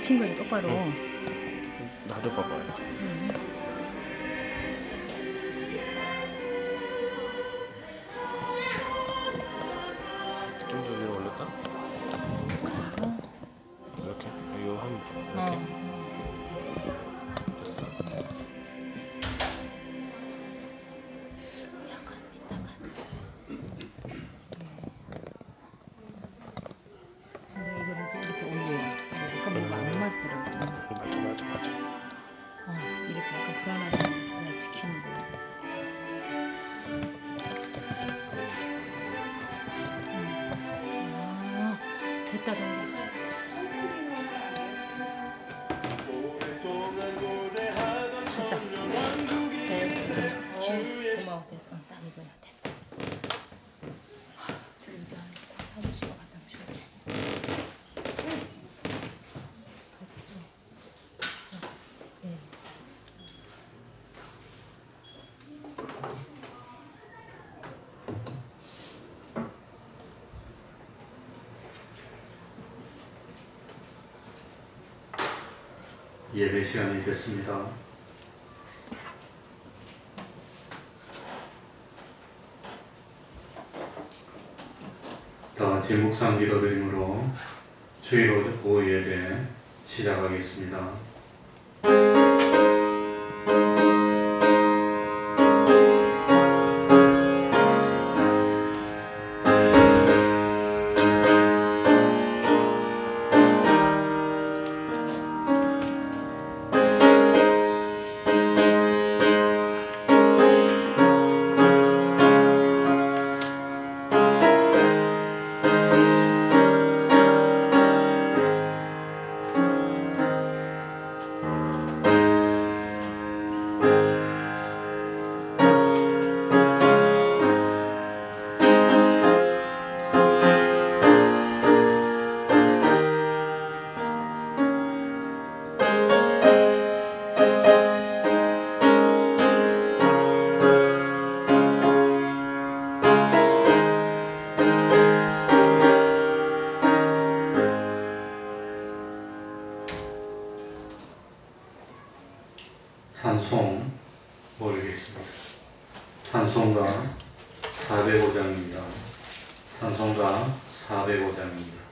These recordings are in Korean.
눕힌 거지 똑바로. 나도 봐봐요. 좀 더 위로 올릴까? 이렇게? 이거 하면 이렇게? 됐어. 됐어? 약간 이따가. 근데 이거를 이제 이렇게 올려요. 약간 뭐가 안 맞더라고. 맞아. 이렇게 약간 불안하지 않게 지키는 거야. 됐다 됐다. 됐어. 고마워. 됐어. 딱 이거야. 됐다. 저 이제 한 30분 갔다 오셔야 돼. 예배 시간이 됐습니다. 다 같이 묵상 기도드림으로 주일 오후 예배 시작하겠습니다. 찬송 모르겠습니다. 찬송가 405장입니다. 찬송가 405장입니다.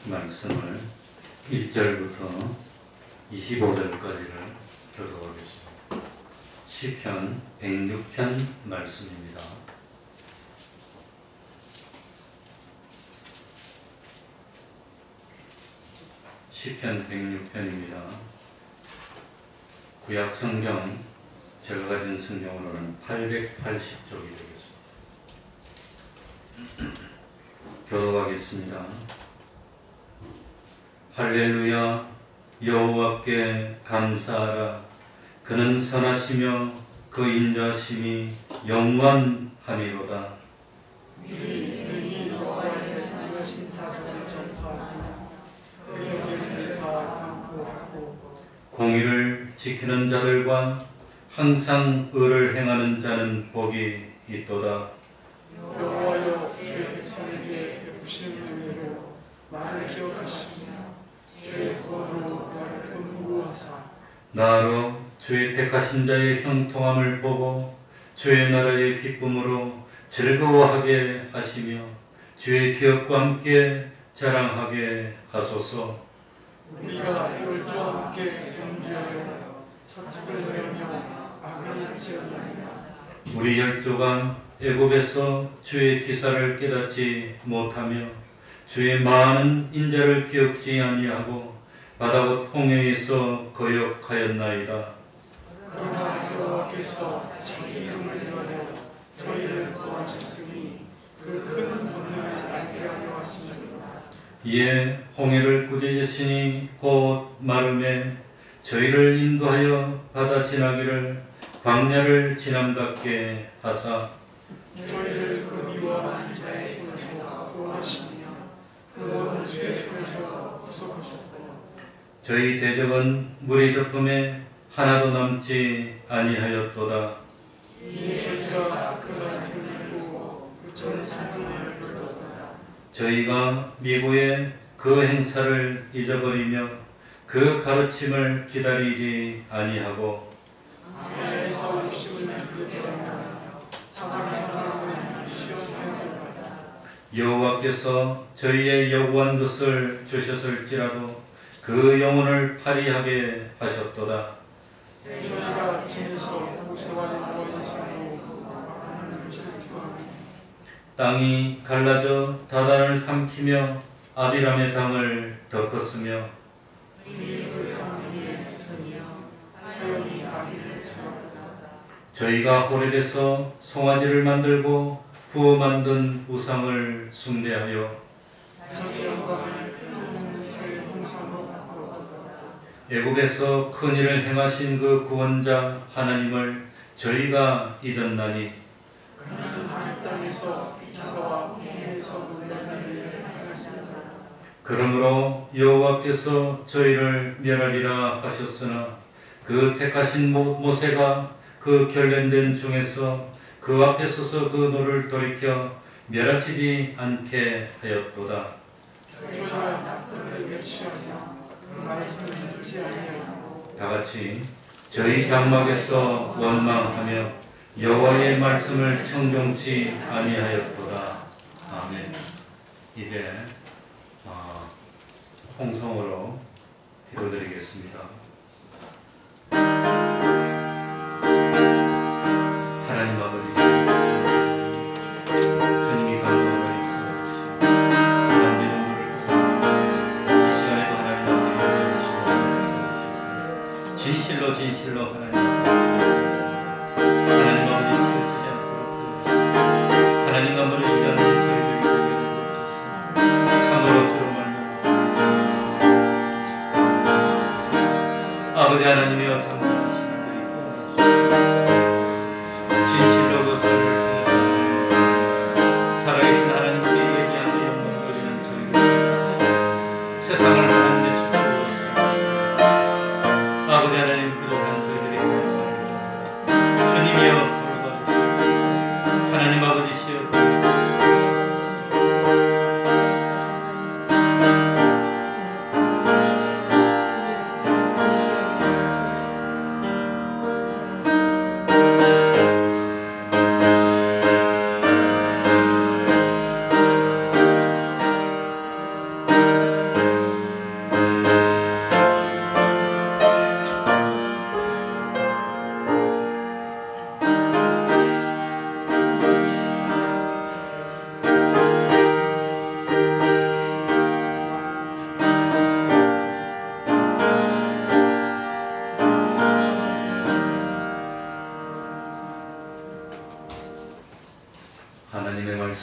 말씀을 1절부터 25절까지를 교독하겠습니다. 시편 106편 말씀입니다. 시편 106편입니다. 구약 성경 제가 가진 성경으로는 880쪽이 되겠습니다. 교독하겠습니다. 할렐루야. 여호와께 감사하라. 그는 선하시며 그 인자심이 영원하미로다. 여호와의 지으신 사정을 전파하며 그 영예를 다 강구하고 공의를 지키는 자들과 항상 의를 행하는 자는 복이 있도다. 여호와여 주의 백성에게 베푸신 은혜로 나를 기억하시며 주의 구원으로 나를 권고하사 나로 주의 택하신 자의 형통함을 보고 주의 나라의 기쁨으로 즐거워하게 하시며 주의 기업과 함께 자랑하게 하소서. 우리가 열조와 함께 범죄하여 서특을 행하며 악을 지었나이다. 우리 열조가 애굽에서 주의 기사를 깨닫지 못하며 주의 많은 인자를 기억지 아니하고 바다곧 홍해에서 거역하였나이다. 그러나 여호와께서 자기 이름을 위하여 저희를 구하셨으니 그 큰 권능을 알게 하려 하시니라. 이에 홍해를 꾸짖으시니 곧 마름에 저희를 인도하여 바다 지나기를 광야를 지남답게 하사 저희를 그 미워하는 자의 손에서 구원하시며 그 원수의 손에서 구속하셨다. 저희 대적은 물이 덮음에 하나도 남지 아니하였도다. 이에 저희가 그 말씀을 읽고 그 전승을 불렀다. 저희가 미구의 그 행사를 잊어버리며 그 가르침을 기다리지 아니하고 아내에서 욕심을 부리며 사막에서 나오는 시험하였다. 여호와께서 저희의 요구한 것을 주셨을지라도 그 영혼을 파리하게 하셨도다. 저희가 진에서 모세와 여호와의 손으로 악을 질투하며 땅이 갈라져 다단을 삼키며 아비람의 당을 덮었으며 그 강중에 붙으며 하염이 아비를 잡았다. 저희가 호렙에서 송아지를 만들고 부어 만든 우상을 숭배하여 자기 영광을 먹는 소의 홍상으로 바꾸었다. 애굽에서 큰 일을 행하신 그 구원자 하나님을 저희가 잊었나니 그는 하늘 땅에서 기사와 홍해에서 놀라는 일을 하신 자. 그러므로 여호와께서 저희를 멸하리라 하셨으나 그 택하신 모세가 그 결련된 중에서 그 앞에 서서 그 노를 돌이켜 멸하시지 않게 하였도다. 저희가 낙들을 멸시하며 그 말씀을 듣지 아니하고 다같이 저희 장막에서 원망하며 여호와의 말씀을 청종치 아니하였도다. 아멘. 이제 홍성으로 기도드리겠습니다. 하나님 아버지, 주님이 감동하여 있사옵시고 하나님의 눈물을 이 시간에도 하나님 앞에 주시고 진실로 하나님 아버지 치우치지 않도록 하나님과 멀어지지 않는 저희들이 되게 해주옵소서. 참으로 주로 말미암아 아버지 하나님이여 참된 신앙들이 진실로 그 삶을 통해서 살아계신 하나님께 예비한 영광 돌리는 저희들 세상을 하나님의 축복으로 아버지 하나님 부족한 저희들의 주님이여 하나님 아버지시여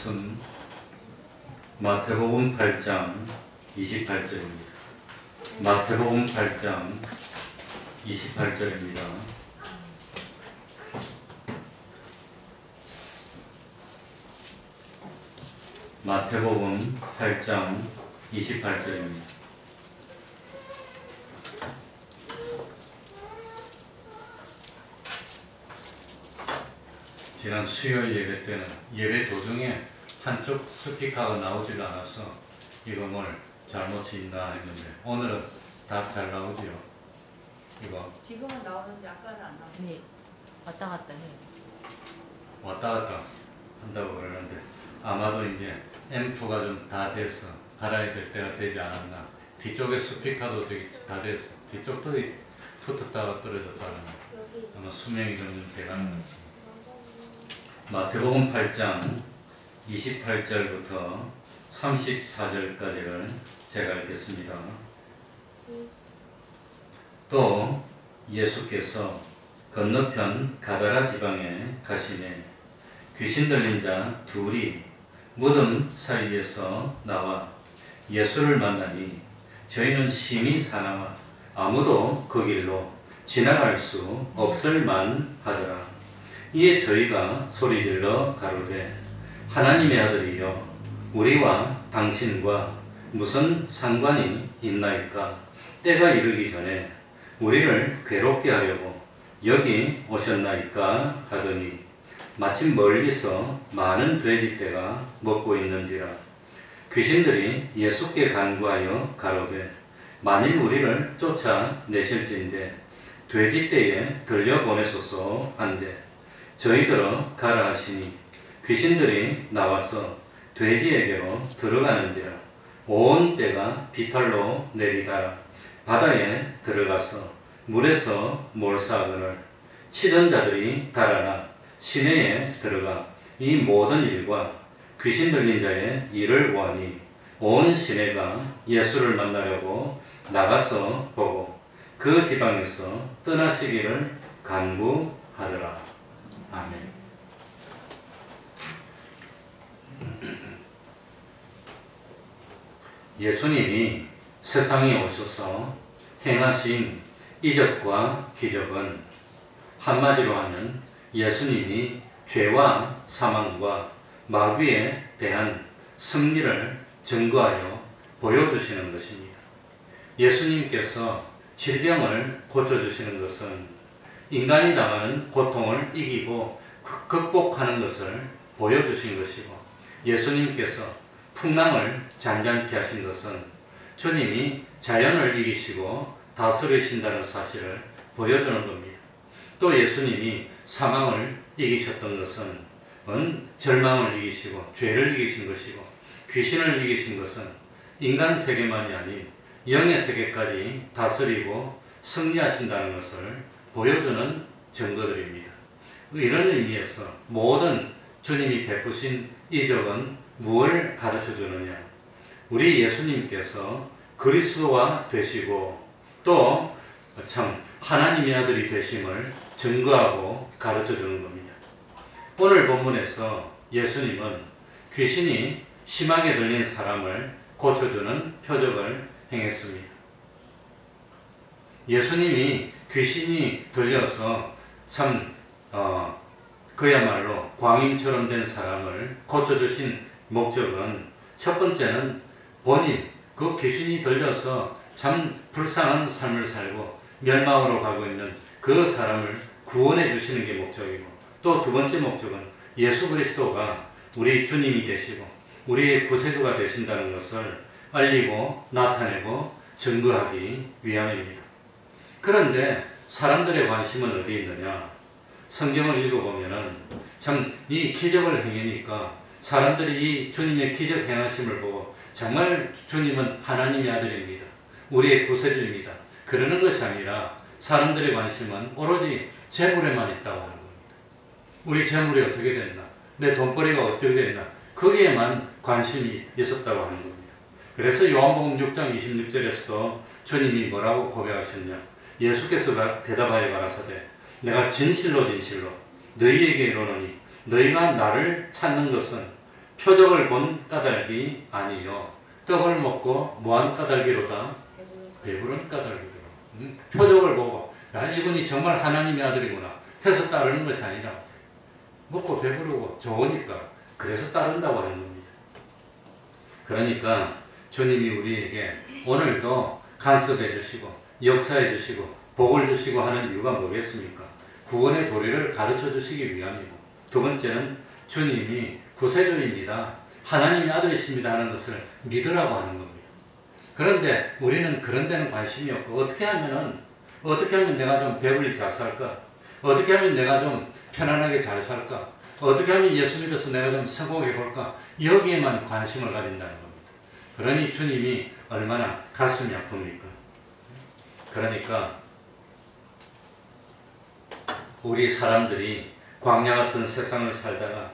말씀 마태복음 8장 28절입니다. 마태복음 8장 28절입니다. 마태복음 8장 28절입니다. 지난 수요일 예배 때는 예배 도중에 한쪽 스피커가 나오질 않아서 이거 뭘 잘못이 있나 했는데 오늘은 다 잘 나오지요. 이거 지금은 나오는데 아까는 안 나오고. 아니 왔다 갔다 해. 왔다 갔다 한다고 그러는데 아마도 이제 앰프가 좀 다 돼서 갈아야 될 때가 되지 않았나. 뒤쪽에 스피커도 저기 다 돼서 뒤쪽도 붙었다가 떨어졌다는 아마 수명이 좀 돼가는 것 같습니다. 마태복음 8장 28절부터 34절까지를 제가 읽겠습니다. 또 예수께서 건너편 가다라 지방에 가시매 귀신 들린 자 둘이 무덤 사이에서 나와 예수를 만나니 저희는 심히 사나워 아무도 그 길로 지나갈 수 없을 만하더라. 이에 저희가 소리질러 가로되 하나님의 아들이여 우리와 당신과 무슨 상관이 있나이까. 때가 이르기 전에 우리를 괴롭게 하려고 여기 오셨나이까 하더니 마침 멀리서 많은 돼지떼가 먹고 있는지라. 귀신들이 예수께 간구하여 가로되 만일 우리를 쫓아내실진대 돼지떼에 들려보내소서 한데 저희들어 가라 하시니 귀신들이 나와서 돼지에게로 들어가는지라. 온 떼가 비탈로 내리다가 바다에 들어가서 물에서 몰사하거늘 치던 자들이 달아나 시내에 들어가 이 모든 일과 귀신 들린 자의 일을 보아니 온 시내가 예수를 만나려고 나가서 보고 그 지방에서 떠나시기를 간구하더라. 아멘. 예수님이 세상에 오셔서 행하신 이적과 기적은 한마디로 하면 예수님이 죄와 사망과 마귀에 대한 승리를 증거하여 보여주시는 것입니다. 예수님께서 질병을 고쳐주시는 것은 인간이 당하는 고통을 이기고 극복하는 것을 보여주신 것이고, 예수님께서 풍랑을 잔잔케 하신 것은 주님이 자연을 이기시고 다스리신다는 사실을 보여주는 겁니다. 또 예수님이 사망을 이기셨던 것은 절망을 이기시고 죄를 이기신 것이고, 귀신을 이기신 것은 인간 세계만이 아닌 영의 세계까지 다스리고 승리하신다는 것을 보여주는 증거들입니다. 이런 의미에서 모든 주님이 베푸신 이적은 무엇을 가르쳐주느냐? 우리 예수님께서 그리스도가 되시고 또 참 하나님의 아들이 되심을 증거하고 가르쳐주는 겁니다. 오늘 본문에서 예수님은 귀신이 심하게 들린 사람을 고쳐주는 표적을 행했습니다. 예수님이 귀신이 들려서 참 그야말로 광인처럼 된 사람을 고쳐주신 목적은, 첫 번째는 본인, 그 귀신이 들려서 참 불쌍한 삶을 살고 멸망으로 가고 있는 그 사람을 구원해 주시는 게 목적이고, 또 두 번째 목적은 예수 그리스도가 우리 주님이 되시고 우리의 구세주가 되신다는 것을 알리고 나타내고 증거하기 위함입니다. 그런데 사람들의 관심은 어디 있느냐? 성경을 읽어보면은 참 이 기적을 행하니까 사람들이 이 주님의 기적 행하심을 보고 정말 주님은 하나님의 아들입니다, 우리의 구세주입니다, 그러는 것이 아니라 사람들의 관심은 오로지 재물에만 있다고 하는 겁니다. 우리 재물이 어떻게 됐나? 내 돈벌이가 어떻게 됐나? 거기에만 관심이 있었다고 하는 겁니다. 그래서 요한복음 6장 26절에서도 주님이 뭐라고 고백하셨냐? 예수께서 대답하여 가라사대 내가 진실로 진실로 너희에게 이르노니 너희가 나를 찾는 것은 표적을 본 까닭이 아니요 떡을 먹고 무한 까닭이로다 배부른 까닭이더라. 표적을 보고 야 이분이 정말 하나님의 아들이구나 해서 따르는 것이 아니라 먹고 배부르고 좋으니까 그래서 따른다고 하는 겁니다. 그러니까 주님이 우리에게 오늘도 간섭해 주시고 역사해 주시고 복을 주시고 하는 이유가 뭐겠습니까? 구원의 도리를 가르쳐 주시기 위함이고, 두 번째는 주님이 구세주입니다, 하나님의 아들이십니다 하는 것을 믿으라고 하는 겁니다. 그런데 우리는 그런 데는 관심이 없고 어떻게 하면 내가 좀 배불리 잘 살까? 어떻게 하면 내가 좀 편안하게 잘 살까? 어떻게 하면 예수 믿어서 내가 좀 성공해 볼까? 여기에만 관심을 가진다는 겁니다. 그러니 주님이 얼마나 가슴이 아픕니까? 그러니까 우리 사람들이 광야 같은 세상을 살다가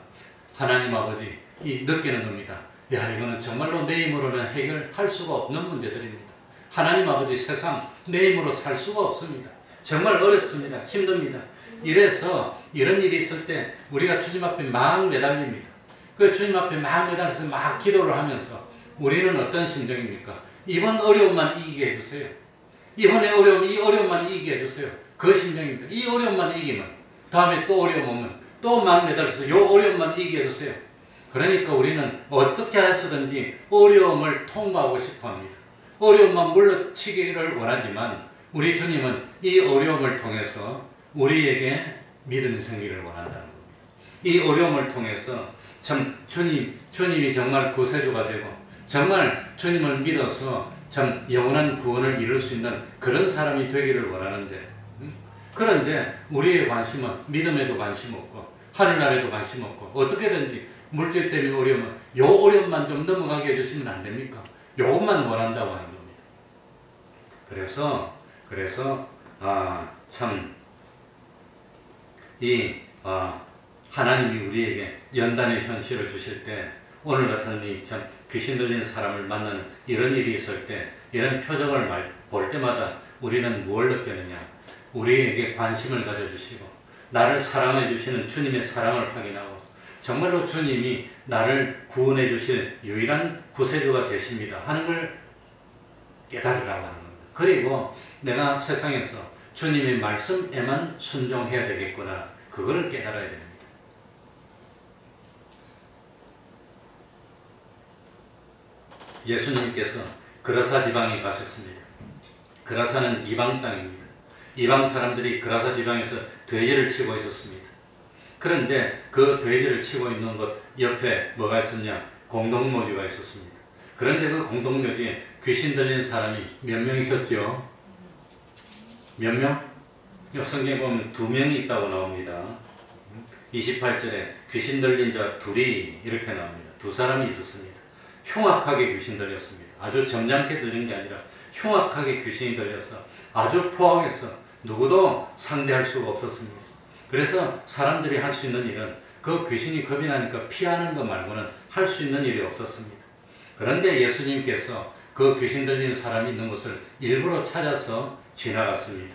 하나님 아버지 느끼는 겁니다. 야 이거는 정말로 내 힘으로는 해결할 수가 없는 문제들입니다. 하나님 아버지 세상 내 힘으로 살 수가 없습니다. 정말 어렵습니다. 힘듭니다. 이래서 이런 일이 있을 때 우리가 주님 앞에 막 매달립니다. 그 주님 앞에 막 매달려서 막 기도를 하면서 우리는 어떤 심정입니까? 이번 어려움만 이기게 해주세요. 이번에 어려움, 이 어려움만 이기게 해주세요. 그 심정입니다. 이 어려움만 이기면 다음에 또 어려움 오면 또 막 매달려서 이 어려움만 이기게 해주세요. 그러니까 우리는 어떻게 해서든지 어려움을 통과하고 싶어 합니다. 어려움만 물러치기를 원하지만 우리 주님은 이 어려움을 통해서 우리에게 믿음이 생기를 원한다는 겁니다. 이 어려움을 통해서 참 주님이 정말 구세주가 되고 정말 주님을 믿어서 참 영원한 구원을 이룰 수 있는 그런 사람이 되기를 원하는데, 그런데 우리의 관심은 믿음에도 관심 없고 하늘나라에도 관심 없고 어떻게든지 물질 때문에 어려우면 요 어려움만 좀 넘어가게 해주시면 안 됩니까? 요것만 원한다고 하는 겁니다. 그래서 참 하나님이 우리에게 연단의 현실을 주실 때 오늘 같은 이 참 귀신 들린 사람을 만나는 이런 일이 있을 때 이런 표적을 볼 때마다 우리는 뭘 느끼느냐? 우리에게 관심을 가져주시고 나를 사랑해 주시는 주님의 사랑을 확인하고 정말로 주님이 나를 구원해 주실 유일한 구세주가 되십니다 하는 걸 깨달으라고 하는 겁니다. 그리고 내가 세상에서 주님의 말씀에만 순종해야 되겠구나, 그걸 깨달아야 됩니다. 예수님께서 그라사 지방에 가셨습니다. 그라사는 이방 땅입니다. 이방 사람들이 그라사 지방에서 돼지를 치고 있었습니다. 그런데 그 돼지를 치고 있는 것 옆에 뭐가 있었냐? 공동묘지가 있었습니다. 그런데 그 공동묘지에 귀신 들린 사람이 몇 명 있었죠? 몇 명? 성경에 보면 2명이 있다고 나옵니다. 28절에 귀신 들린 자 둘이 이렇게 나옵니다. 2사람이 있었습니다. 흉악하게 귀신 들렸습니다. 아주 점잖게 들린 게 아니라 흉악하게 귀신이 들려서 아주 포악해서 누구도 상대할 수가 없었습니다. 그래서 사람들이 할 수 있는 일은 그 귀신이 겁이 나니까 피하는 것 말고는 할 수 있는 일이 없었습니다. 그런데 예수님께서 그 귀신 들린 사람이 있는 곳을 일부러 찾아서 지나갔습니다.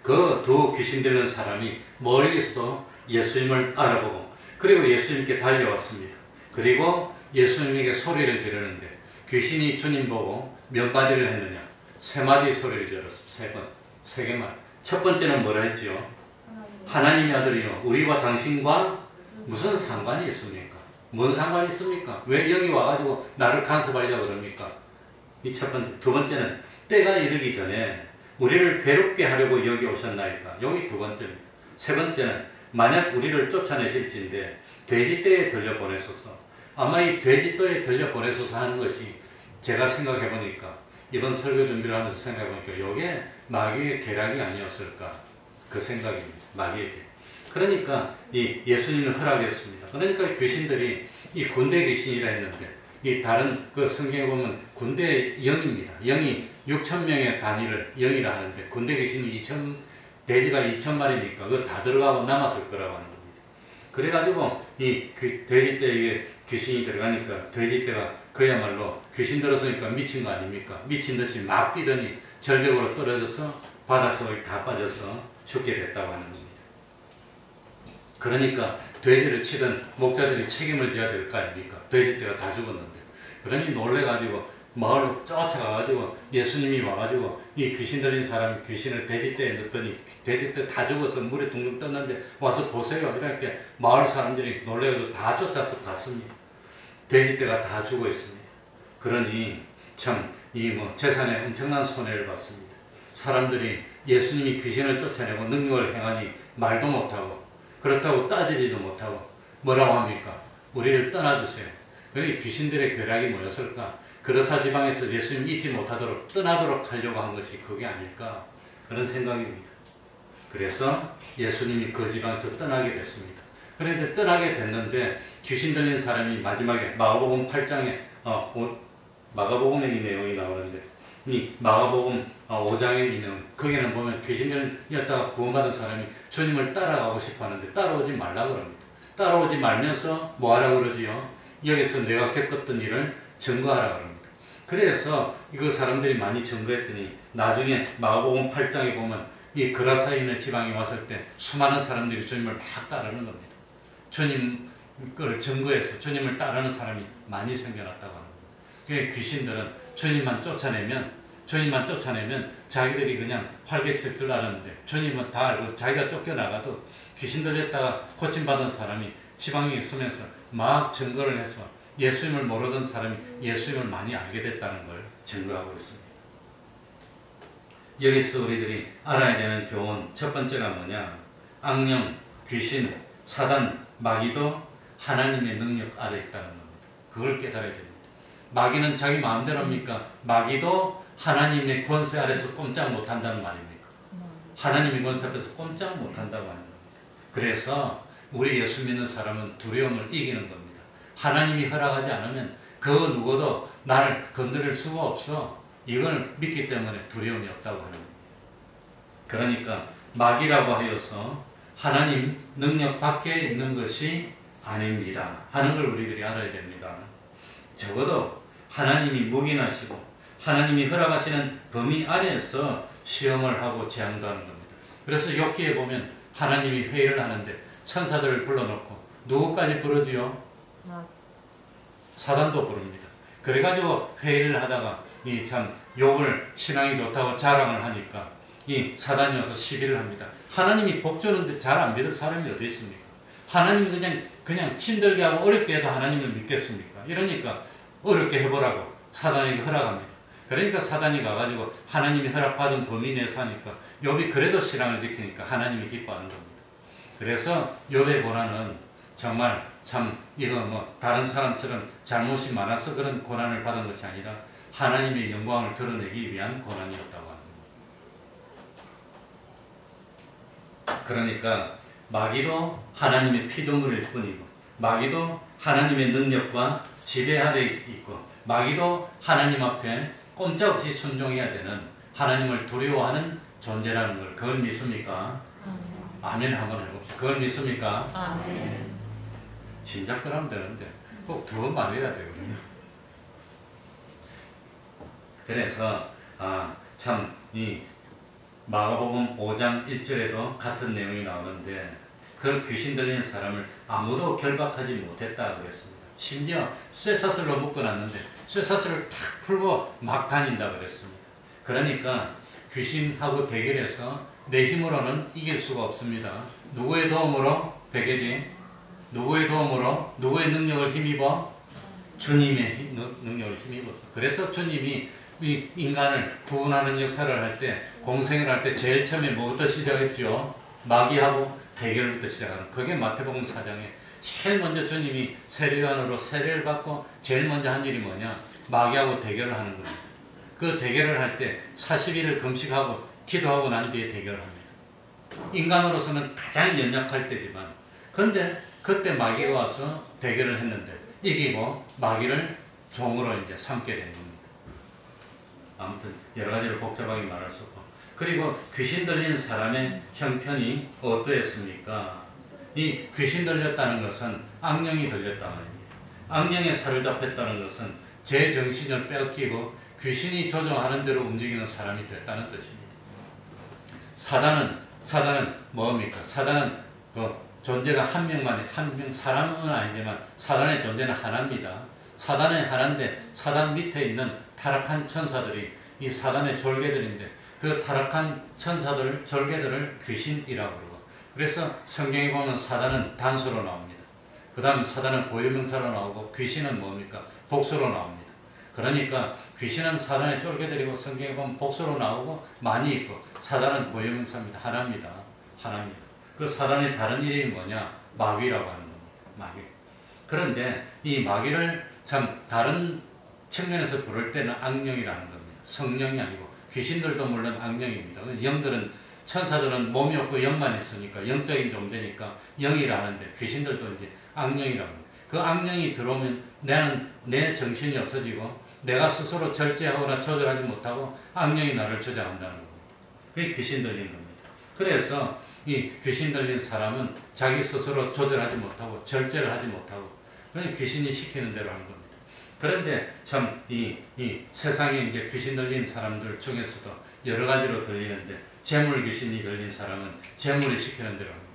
그 2 귀신 들린 사람이 멀리서도 예수님을 알아보고 그리고 예수님께 달려왔습니다. 그리고 예수님에게 소리를 지르는데 귀신이 주님 보고 몇 마디를 했느냐? 3마디 소리를 질렀습니다. 3개만. 첫 번째는 뭐라 했지요? 하나님의 아들이요, 우리와 당신과 무슨 상관이 있습니까? 뭔 상관이 있습니까? 왜 여기 와가지고 나를 간섭하려고 그럽니까? 이 첫 번째. 두 번째는 때가 이르기 전에 우리를 괴롭게 하려고 여기 오셨나이까? 여기 2번째입니다. 세 번째는 만약 우리를 쫓아내실진데 돼지떼에 들려보내소서. 아마 이 돼지떼에 들려보내소서 하는 것이 제가 생각해보니까 이번 설교 준비를 하면서 생각해보니까 이게 마귀의 계략이 아니었을까, 그 생각입니다. 마귀의 계략. 그러니까 이 예수님은 허락했습니다. 그러니까 귀신들이 이 군대 귀신이라 했는데 이 다른 그 성경에 보면 군대 영입니다. 영이 6,000명의 단위를 영이라 하는데 군대 귀신이 돼지가 2,000마리니까 그거 다 들어가고 남았을 거라고 하는 겁니다. 그래가지고 이 돼지떼에 귀신이 들어가니까 돼지떼가 그야말로 귀신 들었으니까 미친 거 아닙니까? 미친 듯이 막 뛰더니 절벽으로 떨어져서 바닷속에 다 빠져서 죽게 됐다고 하는 겁니다. 그러니까 돼지를 치던 목자들이 책임을 져야 될 거 아닙니까? 돼지떼가 다 죽었는데. 그러니 놀래가지고 마을로 쫓아가가지고 예수님이 와가지고 이 귀신 들린 사람이 귀신을 돼지떼에 넣더니 돼지떼 다 죽어서 물에 둥둥 떴는데 와서 보세요. 이렇게 마을 사람들이 놀래가지고 다 쫓아서 갔습니다. 돼지떼가 다 죽어 있습니다. 그러니 참 이 재산에 엄청난 손해를 봤습니다. 사람들이 예수님이 귀신을 쫓아내고 능력을 행하니 말도 못하고 그렇다고 따지지도 못하고 뭐라고 합니까? 우리를 떠나주세요. 그러니 귀신들의 괴락이 뭐였을까? 그라사 지방에서 예수님 잊지 못하도록 떠나도록 하려고 한 것이 그게 아닐까? 그런 생각입니다. 그래서 예수님이 그 지방에서 떠나게 됐습니다. 그런데 떠나게 됐는데 귀신 들린 사람이 마지막에 마가복음 8장에 마가복음에 이 내용이 나오는데 이 마가복음 5장에 이 내용 거기는 보면 귀신 들렸다가 구원받은 사람이 주님을 따라가고 싶어 하는데 따라오지 말라 그럽니다. 따라오지 말면서 뭐하라 그러지요? 여기서 내가 겪었던 일을 증거하라 그럽니다. 그래서 이거 사람들이 많이 증거했더니 나중에 마가복음 8장에 보면 이 그라사에 있는 지방에 왔을 때 수많은 사람들이 주님을 막 따르는 겁니다. 주님 걸 증거해서 주님을 따르는 사람이 많이 생겨났다고 합니다. 귀신들은 주님만 쫓아내면 자기들이 그냥 활개칠 줄 아는데 주님은 다 알고 자기가 쫓겨나가도 귀신 들렸다가 고침받은 사람이 지방에 있으면서 막 증거를 해서 예수님을 모르던 사람이 예수님을 많이 알게 됐다는 걸 증거하고 있습니다. 여기서 우리들이 알아야 되는 교훈 첫 번째가 뭐냐? 악령, 귀신, 사단, 마귀도 하나님의 능력 아래 있다는 겁니다. 그걸 깨달아야 됩니다. 마귀는 자기 마음대로 합니까? 마귀도 하나님의 권세 아래서 꼼짝 못한다는 말입니까? 하나님의 권세 앞에서 꼼짝 못한다고 하는 겁니다. 그래서 우리 예수 믿는 사람은 두려움을 이기는 겁니다. 하나님이 허락하지 않으면 그 누구도 나를 건드릴 수가 없어. 이걸 믿기 때문에 두려움이 없다고 하는 겁니다. 그러니까 마귀라고 하여서 하나님 능력 밖에 있는 것이 아닙니다 하는 걸 우리들이 알아야 됩니다. 적어도 하나님이 묵인하시고 하나님이 허락하시는 범위 아래에서 시험을 하고 재앙도 하는 겁니다. 그래서 욥기에 보면 하나님이 회의를 하는데 천사들을 불러놓고 누구까지 부르지요? 사단도 부릅니다. 그래가지고 회의를 하다가 이 참 욥을 신앙이 좋다고 자랑을 하니까 이 사단이 와서 시비를 합니다. 하나님이 복 주는데 잘 안 믿을 사람이 어디 있습니까? 하나님이 그냥 힘들게 하고 어렵게 해도 하나님을 믿겠습니까? 이러니까 어렵게 해보라고 사단에게 허락합니다. 그러니까 사단이 가가지고 하나님이 허락받은 범위 내에서 하니까 욥이 그래도 신앙을 지키니까 하나님이 기뻐하는 겁니다. 그래서 욥의 고난은 정말 참 이거 다른 사람처럼 잘못이 많아서 그런 고난을 받은 것이 아니라 하나님의 영광을 드러내기 위한 고난이었다고 합니다. 그러니까 마귀도 하나님의 피조물일 뿐이고 마귀도 하나님의 능력과 지배 아래 있고 마귀도 하나님 앞에 꼼짝없이 순종해야 되는 하나님을 두려워하는 존재라는 걸 그걸 믿습니까? 아멘 한번 해봅시다. 그걸 믿습니까? 아멘. 진작 그러면 되는데 꼭 두 번 말해야 되거든요. 그래서 참 이 마가복음 5장 1절에도 같은 내용이 나오는데 그 귀신 들린 사람을 아무도 결박하지 못했다 그랬습니다. 심지어 쇠사슬로 묶어놨는데 쇠사슬을 탁 풀고 막 다닌다 그랬습니다. 그러니까 귀신하고 대결해서 내 힘으로는 이길 수가 없습니다. 누구의 도움으로? 베개지. 누구의 도움으로? 누구의 능력을 힘입어? 주님의 능력을 힘입어서. 그래서 주님이 이 인간을 구원하는 역사를 할 때, 공생을 할 때 제일 처음에 뭐부터 시작했죠? 마귀하고 대결부터 시작하는. 그게 마태복음 4장에 제일 먼저 주님이 세례요한으로 세례를 받고 제일 먼저 한 일이 뭐냐? 마귀하고 대결을 하는 겁니다. 그 대결을 할 때 40일을 금식하고 기도하고 난 뒤에 대결을 합니다. 인간으로서는 가장 연약할 때지만 근데 그때 마귀가 와서 대결을 했는데 이기고 마귀를 종으로 이제 삼게 된 겁니다. 아무튼 여러 가지로 복잡하게 말할 수 없고 그리고 귀신 들린 사람의 형편이 어떠했습니까? 이 귀신 들렸다는 것은 악령이 들렸다 말입니다. 악령에 사로잡혔다는 것은 제 정신을 빼앗기고 귀신이 조종하는 대로 움직이는 사람이 됐다는 뜻입니다. 사단은 뭡니까? 사단은 그 존재가 한 명만이 한 명 사람은 아니지만 사단의 존재는 하나입니다. 사단은 하나인데 사단 밑에 있는 타락한 천사들이 이 사단의 졸개들인데 그 타락한 천사들 졸개들을 귀신이라고 그러고 그래서 성경에 보면 사단은 단수로 나옵니다. 그 다음 사단은 고유명사로 나오고 귀신은 뭡니까? 복수로 나옵니다. 그러니까 귀신은 사단의 쫄개들이고 성경에 보면 복수로 나오고 많이 있고 사단은 고유명사입니다. 하나입니다. 하나입니다. 그 사단의 다른 이름이 뭐냐? 마귀라고 하는 겁니다. 마귀. 그런데 이 마귀를 참 다른 측면에서 부를 때는 악령이라는 겁니다. 성령이 아니고 귀신들도 물론 악령입니다. 영들은 천사들은 몸이 없고 영만 있으니까 영적인 존재니까 영이라 하는데 귀신들도 이제 악령이라고 합니다. 그 악령이 들어오면 내 정신이 없어지고 내가 스스로 절제하거나 조절하지 못하고 악령이 나를 주장한다는 겁니다. 그게 귀신 들린 겁니다. 그래서 이 귀신 들린 사람은 자기 스스로 조절하지 못하고 절제를 하지 못하고 그냥 귀신이 시키는 대로 하는 겁니다. 그런데 참 이 세상에 이제 귀신 들린 사람들 중에서도 여러 가지로 들리는데 재물 귀신이 들린 사람은 재물이 시키는 대로 합니다.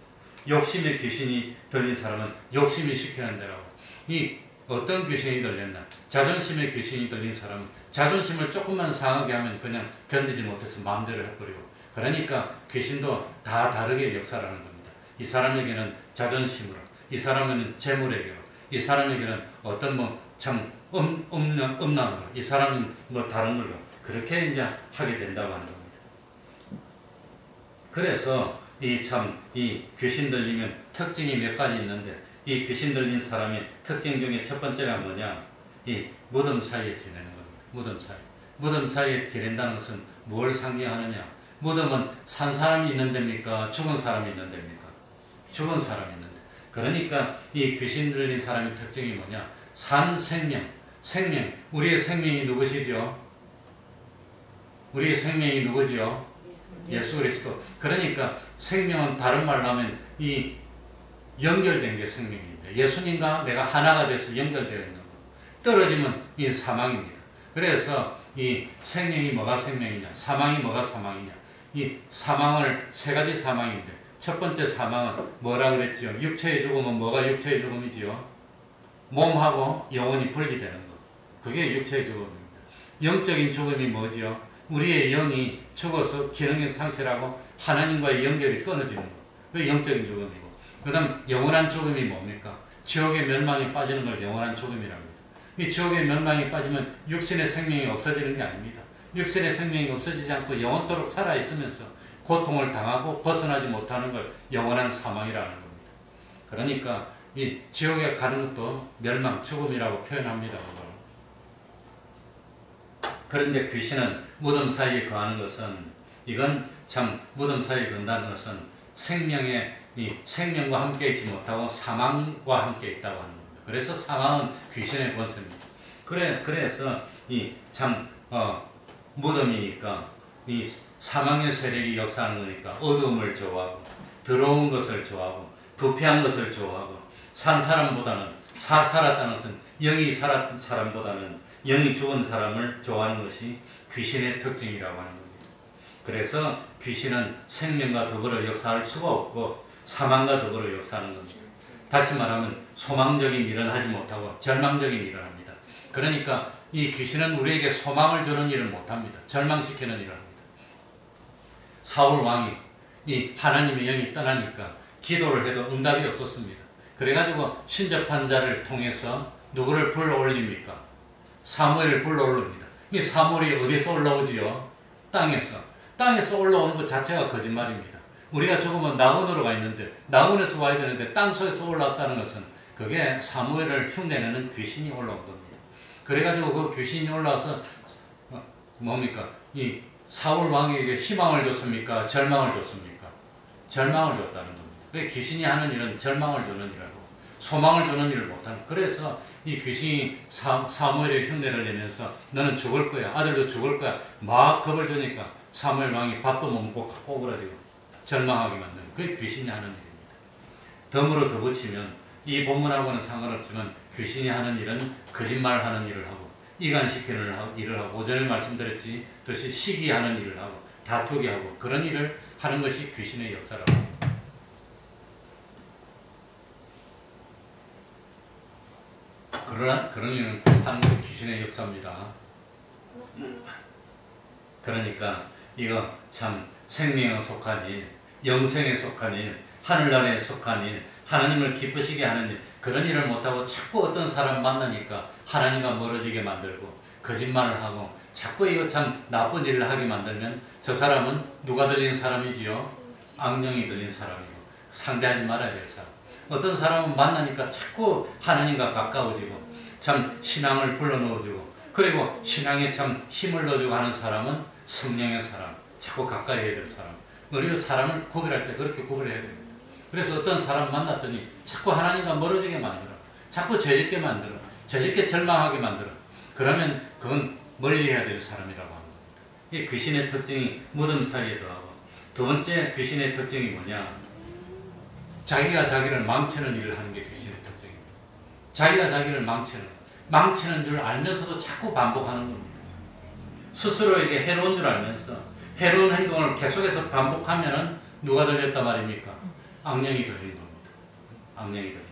욕심의 귀신이 들린 사람은 욕심이 시키는 대로 하고 이 어떤 귀신이 들렸나? 자존심의 귀신이 들린 사람은 자존심을 조금만 상하게 하면 그냥 견디지 못해서 마음대로 해버리고 그러니까 귀신도 다 다르게 역사하는 겁니다. 이 사람에게는 자존심으로, 이 사람에게는 재물에게로, 이 사람에게는 어떤 참 음란으로, 이 사람은 다른 걸로 그렇게 이제 하게 된다고 하는 겁니다. 그래서 이 귀신 들리면 특징이 몇 가지 있는데 이 귀신 들린 사람의 특징 중에 첫 번째가 뭐냐? 이 무덤 사이에 지내는 겁니다. 무덤 사이에 지낸다는 것은 뭘 상징하느냐? 무덤은 산 사람이 있는 데입니까? 죽은 사람이 있는 데입니까? 죽은 사람이 있는 데. 그러니까 이 귀신 들린 사람의 특징이 뭐냐? 산 생명. 우리의 생명이 누구시죠? 우리의 생명이 누구지요? 예수 그리스도. 그러니까 생명은 다른 말로 하면 이 연결된 게 생명입니다. 예수님과 내가 하나가 돼서 연결되어 있는 것. 떨어지면 이 사망입니다. 그래서 이 생명이 뭐가 생명이냐? 사망이 뭐가 사망이냐? 이 사망을 세 가지 사망인데 첫 번째 사망은 뭐라 그랬지요? 육체의 죽음은 뭐가 육체의 죽음이지요? 몸하고 영혼이 분리되는 것. 그게 육체의 죽음입니다. 영적인 죽음이 뭐지요? 우리의 영이 죽어서 기능이 상실하고 하나님과의 연결이 끊어지는 것. 그게 영적인 죽음이고 그 다음 영원한 죽음이 뭡니까? 지옥의 멸망에 빠지는 걸 영원한 죽음이랍니다. 이 지옥의 멸망에 빠지면 육신의 생명이 없어지는 게 아닙니다. 육신의 생명이 없어지지 않고 영원토록 살아있으면서 고통을 당하고 벗어나지 못하는 걸 영원한 사망이라는 겁니다. 그러니까 이 지옥에 가는 것도 멸망, 죽음이라고 표현합니다. 그런데 귀신은 무덤 사이에 거하는 것은 이건 참 무덤 사이에 건다는 것은 생명과 함께 있지 못하고 사망과 함께 있다고 하는 겁니다. 그래서 사망은 귀신의 권세입니다. 그래서 무덤이니까 이 사망의 세력이 역사하는 거니까 어두움을 좋아하고 더러운 것을 좋아하고 부패한 것을 좋아하고 산 사람보다는 살았다는 것은 영이 살았던 사람보다는 영이 죽은 사람을 좋아하는 것이 귀신의 특징이라고 하는 겁니다. 그래서 귀신은 생명과 더불어 역사할 수가 없고 사망과 더불어 역사하는 겁니다. 다시 말하면 소망적인 일은 하지 못하고 절망적인 일을 합니다. 그러니까 이 귀신은 우리에게 소망을 주는 일을 못합니다. 절망시키는 일을 합니다. 사울 왕이 이 하나님의 영이 떠나니까 기도를 해도 응답이 없었습니다. 그래가지고 신접한 자를 통해서 누구를 불러올립니까? 사무엘을 불러올립니다. 이 사무엘이 어디서 올라오지요? 땅에서 올라오는 것 자체가 거짓말입니다. 우리가 죽으면 낙원으로 가 있는데 낙원에서 와야 되는데 땅속에서 올라왔다는 것은 그게 사무엘을 흉내내는 귀신이 올라온 겁니다. 그래가지고 그 귀신이 올라와서 뭡니까? 이 사울 왕에게 희망을 줬습니까? 절망을 줬습니까? 절망을 줬다는 겁니다. 왜 귀신이 하는 일은 절망을 주는 일이라고 소망을 주는 일을 못하는. 그래서 이 귀신이 사무엘의 흉내를 내면서 너는 죽을 거야. 아들도 죽을 거야. 막 겁을 주니까 사무엘 왕이 밥도 못 먹고 꼬부라지고 절망하게 만드는 그게 귀신이 하는 일입니다. 덤으로 덧붙이면 이 본문하고는 상관없지만 귀신이 하는 일은 거짓말하는 일을 하고 이간시키는 일을 하고 오전에 말씀드렸듯이 시기하는 일을 하고 다투게 하고 그런 일을 하는 것이 귀신의 역사라고 합니다. 그런 일은 하는 게 귀신의 역사입니다. 그러니까 이거 참 생명에 속한 일, 영생에 속한 일, 하늘나라에 속한 일, 하나님을 기쁘시게 하는 일, 그런 일을 못하고 자꾸 어떤 사람 만나니까 하나님과 멀어지게 만들고 거짓말을 하고 자꾸 이거 참 나쁜 일을 하게 만들면 저 사람은 누가 들린 사람이지요? 악령이 들린 사람이고 상대하지 말아야 될 사람. 어떤 사람은 만나니까 자꾸 하나님과 가까워지고 참 신앙을 불러넣어주고 그리고 신앙에 참 힘을 넣어주고 하는 사람은 성령의 사람, 자꾸 가까이 해야 될 사람. 우리가 사람을 구별할 때 그렇게 구별해야 됩니다. 그래서 어떤 사람 만났더니 자꾸 하나님과 멀어지게 만들어. 자꾸 죄짓게 만들어. 죄짓게 절망하게 만들어. 그러면 그건 멀리해야 될 사람이라고 하는 겁니다. 이 귀신의 특징이 무덤 사이에 더하고 두 번째 귀신의 특징이 뭐냐? 자기가 자기를 망치는 일을 하는 게 귀신의 특징입니다. 자기가 자기를 망치는 줄 알면서도 자꾸 반복하는 겁니다. 스스로에게 해로운 줄 알면서 해로운 행동을 계속해서 반복하면은 누가 들렸단 말입니까? 악령이 들린 겁니다. 악령이 들린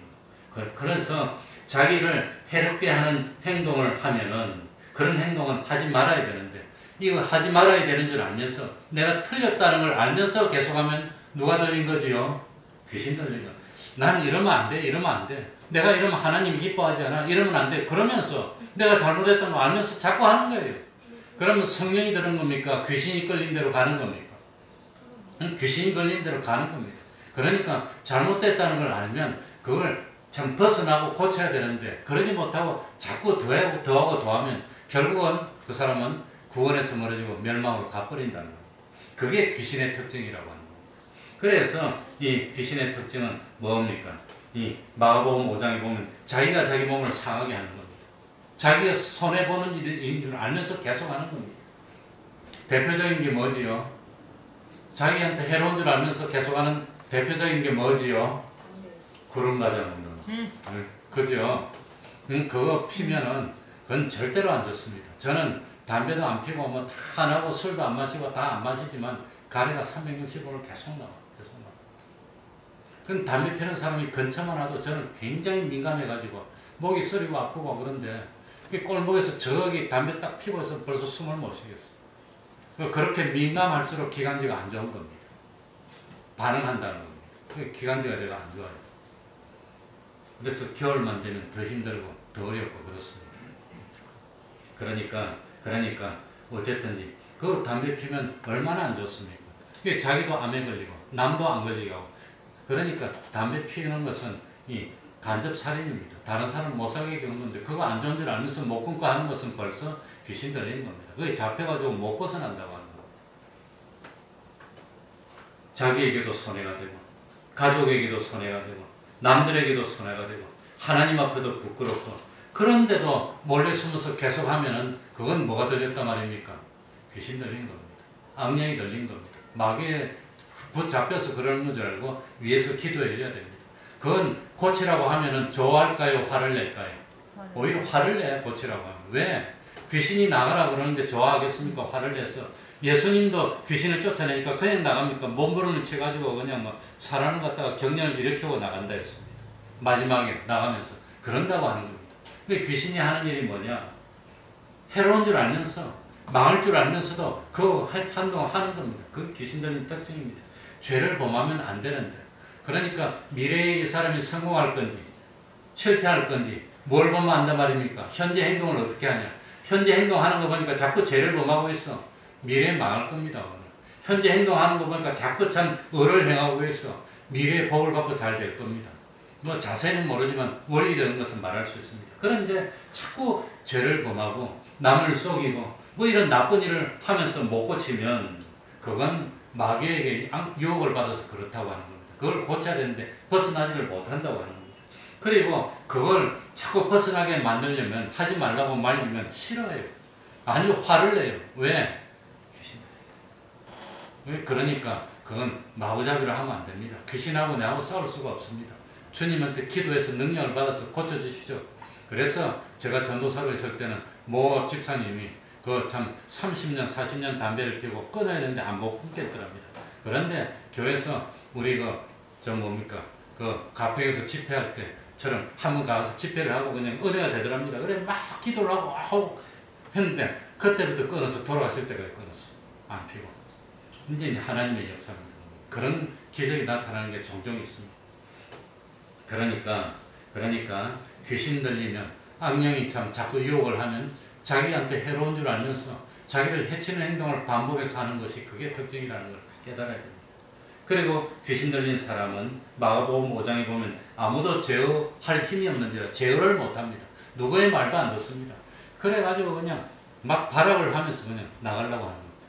거. 그래서 자기를 해롭게 하는 행동을 하면은 그런 행동은 하지 말아야 되는데 이거 하지 말아야 되는 줄 알면서 내가 틀렸다는 걸 알면서 계속하면 누가 들린 거지요? 귀신 들린 거. 난 이러면 안 돼. 이러면 안 돼. 내가 이러면 하나님 기뻐하지 않아. 이러면 안 돼. 그러면서 내가 잘못했다는 거 알면서 자꾸 하는 거예요. 그러면 성령이 들은 겁니까? 귀신이 끌린 대로 가는 겁니까? 귀신이 걸린 대로 가는 겁니다. 그러니까 잘못됐다는 걸 알면 그걸 참 벗어나고 고쳐야 되는데 그러지 못하고 자꾸 더하면 결국은 그 사람은 구원에서 멀어지고 멸망으로 가버린다는 겁니다. 그게 귀신의 특징이라고 하는 겁니다. 그래서 이 귀신의 특징은 뭡니까? 이 마가복음 5장에 보면 자기가 자기 몸을 상하게 하는 겁니다. 자기가 손해보는 일인 줄 알면서 계속 하는 겁니다. 대표적인 게 뭐지요? 자기한테 해로운 줄 알면서 계속하는 대표적인 게 뭐지요? 구름 과자 먹는 거. 그죠? 그거 피면은 그건 절대로 안 좋습니다. 저는 담배도 안 피고 뭐 다 안 하고 술도 안 마시고 다 안 마시지만 가래가 365일 계속 나와. 그럼 담배 피는 사람이 근처만 와도 저는 굉장히 민감해가지고 목이 쓰리고 아프고 그런데 꼴목에서 저기 담배 딱 피고서 벌써 숨을 못 쉬겠어. 그렇게 민감할수록 기관지가 안 좋은 겁니다. 반응한다는 겁니다. 기관지가 제가 안 좋아요. 그래서 겨울만 되면 더 힘들고 더 어렵고 그렇습니다. 그러니까 어쨌든지 그 담배 피면 얼마나 안 좋습니까? 자기도 암에 걸리고 남도 안 걸리게 하고 그러니까 담배 피우는 것은 이 간접살인입니다. 다른 사람 못 살게 하는 건데 그거 안 좋은 줄 알면서 못 끊고 하는 것은 벌써 귀신 들린 겁니다. 그게 잡혀가지고 못 벗어난다고 하는 겁니다. 자기에게도 손해가 되고 가족에게도 손해가 되고 남들에게도 손해가 되고 하나님 앞에도 부끄럽고 그런데도 몰래 숨어서 계속하면은 그건 뭐가 들렸단 말입니까? 귀신 들린 겁니다. 악령이 들린 겁니다. 마귀에 붙잡혀서 그러는 줄 알고 위에서 기도해 줘야 됩니다. 그건 고치라고 하면은 좋아할까요? 화를 낼까요? 오히려 화를 내야 고치라고 하면. 왜? 귀신이 나가라 그러는데 좋아하겠습니까? 화를 내서. 예수님도 귀신을 쫓아내니까 그냥 나갑니까? 몸부림을 쳐가지고 그냥 뭐 사람을 갖다가 경련을 일으키고 나간다 했습니다. 마지막에 나가면서. 그런다고 하는 겁니다. 근데 귀신이 하는 일이 뭐냐? 해로운 줄 알면서, 망할 줄 알면서도 그 한동안 하는 겁니다. 그게 귀신 들린 특징입니다. 죄를 범하면 안 되는데. 그러니까 미래에 이 사람이 성공할 건지, 실패할 건지, 뭘 보면 안단 말입니까? 현재 행동을 어떻게 하냐? 현재 행동하는 거 보니까 자꾸 죄를 범하고 있어. 미래에 망할 겁니다. 오늘. 현재 행동하는 거 보니까 자꾸 참 의를 행하고 있어. 미래에 복을 받고 잘 될 겁니다. 뭐 자세히는 모르지만 원리적인 것은 말할 수 있습니다. 그런데 자꾸 죄를 범하고 남을 속이고 뭐 이런 나쁜 일을 하면서 못 고치면 그건 마귀에게 유혹을 받아서 그렇다고 하는 겁니다. 그걸 고쳐야 되는데 벗어나지를 못한다고 하는 겁니다. 그리고 그걸 자꾸 벗어나게 만들려면 하지 말라고 말리면 싫어해요. 아주 화를 내요. 왜? 그러니까 그건 마구잡이로 하면 안 됩니다. 귀신하고 내하고 싸울 수가 없습니다. 주님한테 기도해서 능력을 받아서 고쳐주십시오. 그래서 제가 전도사로 있을 때는 모 집사님이 그 참 30년, 40년 담배를 피우고 끊어야 되는데 못 끊겠더랍니다. 그런데 교회에서 우리 그 가평에서 집회할 때 처럼 한번 가서 집회를 하고 그냥 은혜가 되더랍니다. 그래 막 기도를 하고 했는데 그때부터 끊어서 돌아가실 때까지 끊었어. 안 피고. 이제 하나님의 역사입니다. 그런 기적이 나타나는 게 종종 있습니다. 그러니까 귀신 들리면 악령이 참 자꾸 유혹을 하면 자기한테 해로운 줄 알면서 자기를 해치는 행동을 반복해서 하는 것이 그게 특징이라는 걸 깨달아야 됩니다. 그리고 귀신 들린 사람은 마가복음 5장에 보면 아무도 제어할 힘이 없는지라 제어를 못합니다. 누구의 말도 안 듣습니다. 그래가지고 그냥 막 발악을 하면서 그냥 나가려고 하는 겁니다.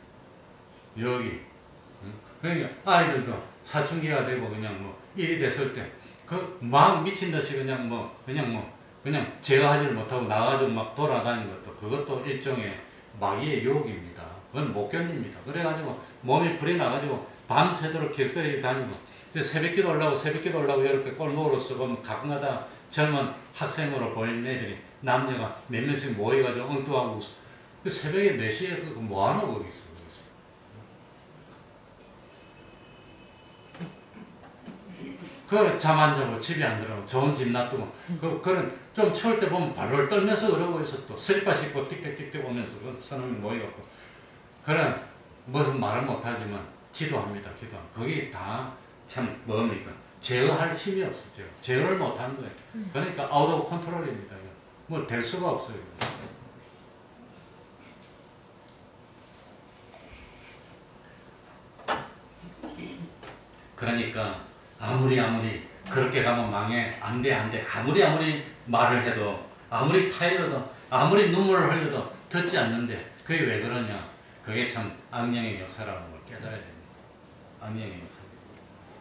여기 그러니까 아이들도 사춘기가 되고 그냥 뭐 일이 됐을 때 그 막 미친 듯이 그냥 제어하지를 못하고 나가지고 막 돌아다니는 것도 그것도 일종의 마귀의 유혹입니다. 그건 못 견딥니다. 그래가지고 몸이 불이 나가지고 밤새도록 길거리 다니고 새벽기도 올라고 이렇게 골목으로서 보면 가끔가다 젊은 학생으로 보이는 애들이 남녀가 몇 명씩 모여가지고 엉뚱하고 웃어. 그 새벽에 4시에 그거 뭐하노 거기서. 그 잠 안 자고 집에 안 들어가고 좋은 집 놔두고 그런 좀 추울 때 보면 발로 떨면서 그러고 있어. 또 슬리퍼 신고 띡띡띡띡 오면서 그 사람이 모여갖고 그런 무슨 말을 못하지만 기도합니다. 거기 다 참 뭡니까 제어할 힘이 없어. 제어를 못하는 거예요. 그러니까 아웃 오브 컨트롤입니다. 뭐 될 수가 없어요. 그러니까 아무리 그렇게 가면 망해 안돼 아무리 말을 해도 아무리 타일러도 아무리 눈물을 흘려도 듣지 않는데 그게 왜 그러냐. 그게 참 악령의 역사라는 걸 깨달아야 됩니다. 악령의 역사.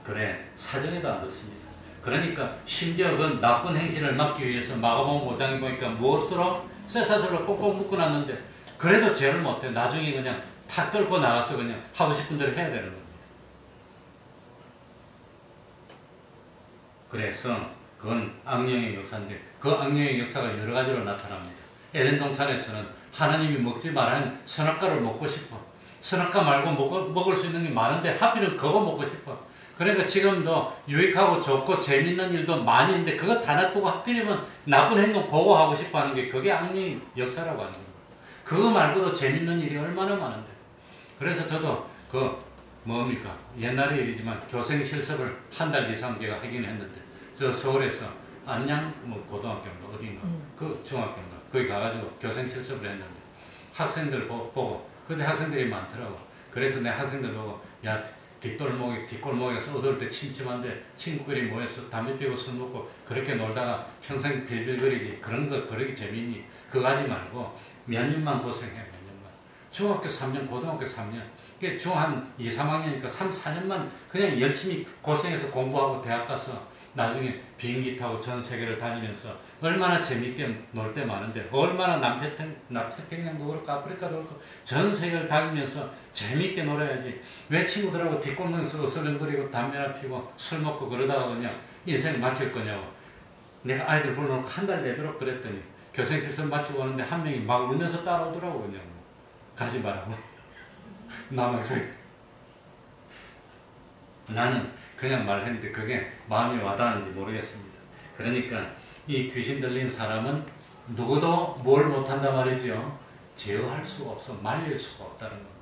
그래 사정에도 안 듣습니다. 그러니까 심지어 그 나쁜 행실을 막기 위해서 마가복음 5장에 보니까 무엇으로 쇠사슬로 꼭꼭 묶어놨는데 그래도 죄를 못해. 나중에 그냥 탁 뚫고 나가서 그냥 하고 싶은 대로 해야 되는 겁니다. 그래서 그건 악령의 역사인데 그 악령의 역사가 여러 가지로 나타납니다. 에덴 동산에서는 하나님이 먹지 말라는 선악과를 먹고 싶어. 선악과 말고 먹을 수 있는 게 많은데 하필은 그거 먹고 싶어. 그러니까 지금도 유익하고 좋고 재밌는 일도 많이 있는데 그거 다 놔두고 하필이면 나쁜 행동 그거 하고 싶어 하는 게 그게 악령의 역사라고 하는 거예요. 그거 말고도 재밌는 일이 얼마나 많은데. 그래서 저도 뭡니까 옛날의 일이지만 교생 실습을 한 달 이상 제가 하긴 했는데 저 서울에서 안양 고등학교인가 어딘가 그 중학교인가 거기 가가지고 교생 실습을 했는데 학생들 보고 그때 학생들이 많더라고. 그래서 내 학생들 보고 야 뒷골목에서 어두울 때 침침한데 친구들이 모여서 담배 피우고 술 먹고 그렇게 놀다가 평생 빌빌거리지 그런 거 그러기 재밌니. 그거 하지 말고 몇 년만 고생해. 몇 년만 중학교 3년 고등학교 3년 중 한 2, 3학년이니까 3, 4년만 그냥 열심히 고생해서 공부하고 대학 가서 나중에 비행기 타고 전 세계를 다니면서 얼마나 재밌게 놀 때 많은데 얼마나 남태평양도 그렇고 아프리카도 그렇고 전 세계를 다니면서 재밌게 놀아야지. 왜 친구들하고 뒷골목에서 어슬렁거리고 담배나 피고 술 먹고 그러다가 그냥 인생 마칠 거냐고. 내가 아이들 불러놓고 한 달 내도록 그랬더니 교생실습 마치고 오는데 한 명이 막 울면서 따라오더라고. 그냥 가지 말라고. 남학생. 나는 그냥 말했는데 그게 마음이 와닿는지 모르겠습니다. 그러니까 이 귀신 들린 사람은 누구도 뭘 못한단 말이죠. 제어할 수가 없어. 말릴 수가 없다는 겁니다.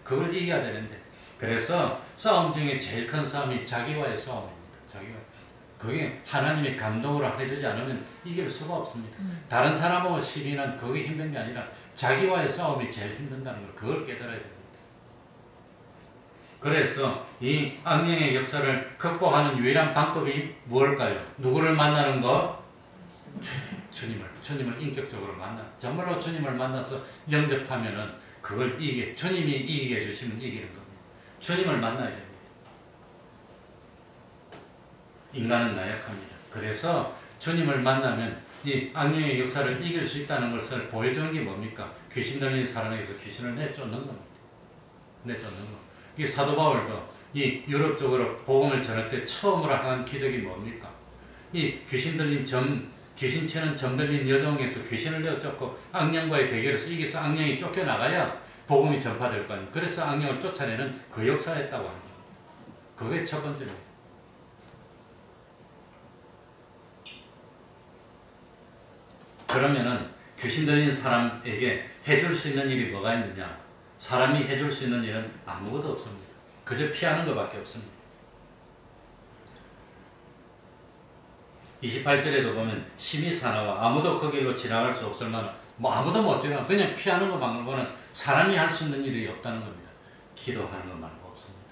그걸 이겨야 되는데 그래서 싸움 중에 제일 큰 싸움이 자기와의 싸움입니다. 그게 하나님의 감동으로 해주지 않으면 이길 수가 없습니다. 다른 사람하고 시비는 그게 힘든 게 아니라 자기와의 싸움이 제일 힘든다는 걸 그걸 깨달아야 됩니다. 그래서 이 악령의 역사를 극복하는 유일한 방법이 무엇일까요? 누구를 만나는 것? 주님을 인격적으로 정말로 주님을 만나서 영접하면은 그걸 주님이 이기게 해주시면 이기는 겁니다. 주님을 만나야 됩니다. 인간은 나약합니다. 그래서 주님을 만나면 이 악령의 역사를 이길 수 있다는 것을 보여주는 게 뭡니까? 귀신 들린 사람에게서 귀신을 내쫓는 겁니다. 내쫓는 거. 이 사도 바울도 이 유럽 쪽으로 복음을 전할 때 처음으로 한 기적이 뭡니까? 이 귀신치는 점들린 여종에서 귀신을 내쫓고 악령과의 대결에서 이겨서 악령이 쫓겨나가야 복음이 전파될 거 아니에요. 그래서 악령을 쫓아내는 그 역사였다고 합니다. 그게 첫 번째입니다. 그러면은 귀신 들린 사람에게 해줄 수 있는 일이 뭐가 있느냐? 사람이 해줄 수 있는 일은 아무것도 없습니다. 그저 피하는 것밖에 없습니다. 28절에도 보면 심히 사나워 아무도 그 길로 지나갈 수 없을 만한 아무도 못 지나가 그냥 피하는 것 말고는 사람이 할 수 있는 일이 없다는 겁니다. 기도하는 것 말고 없습니다.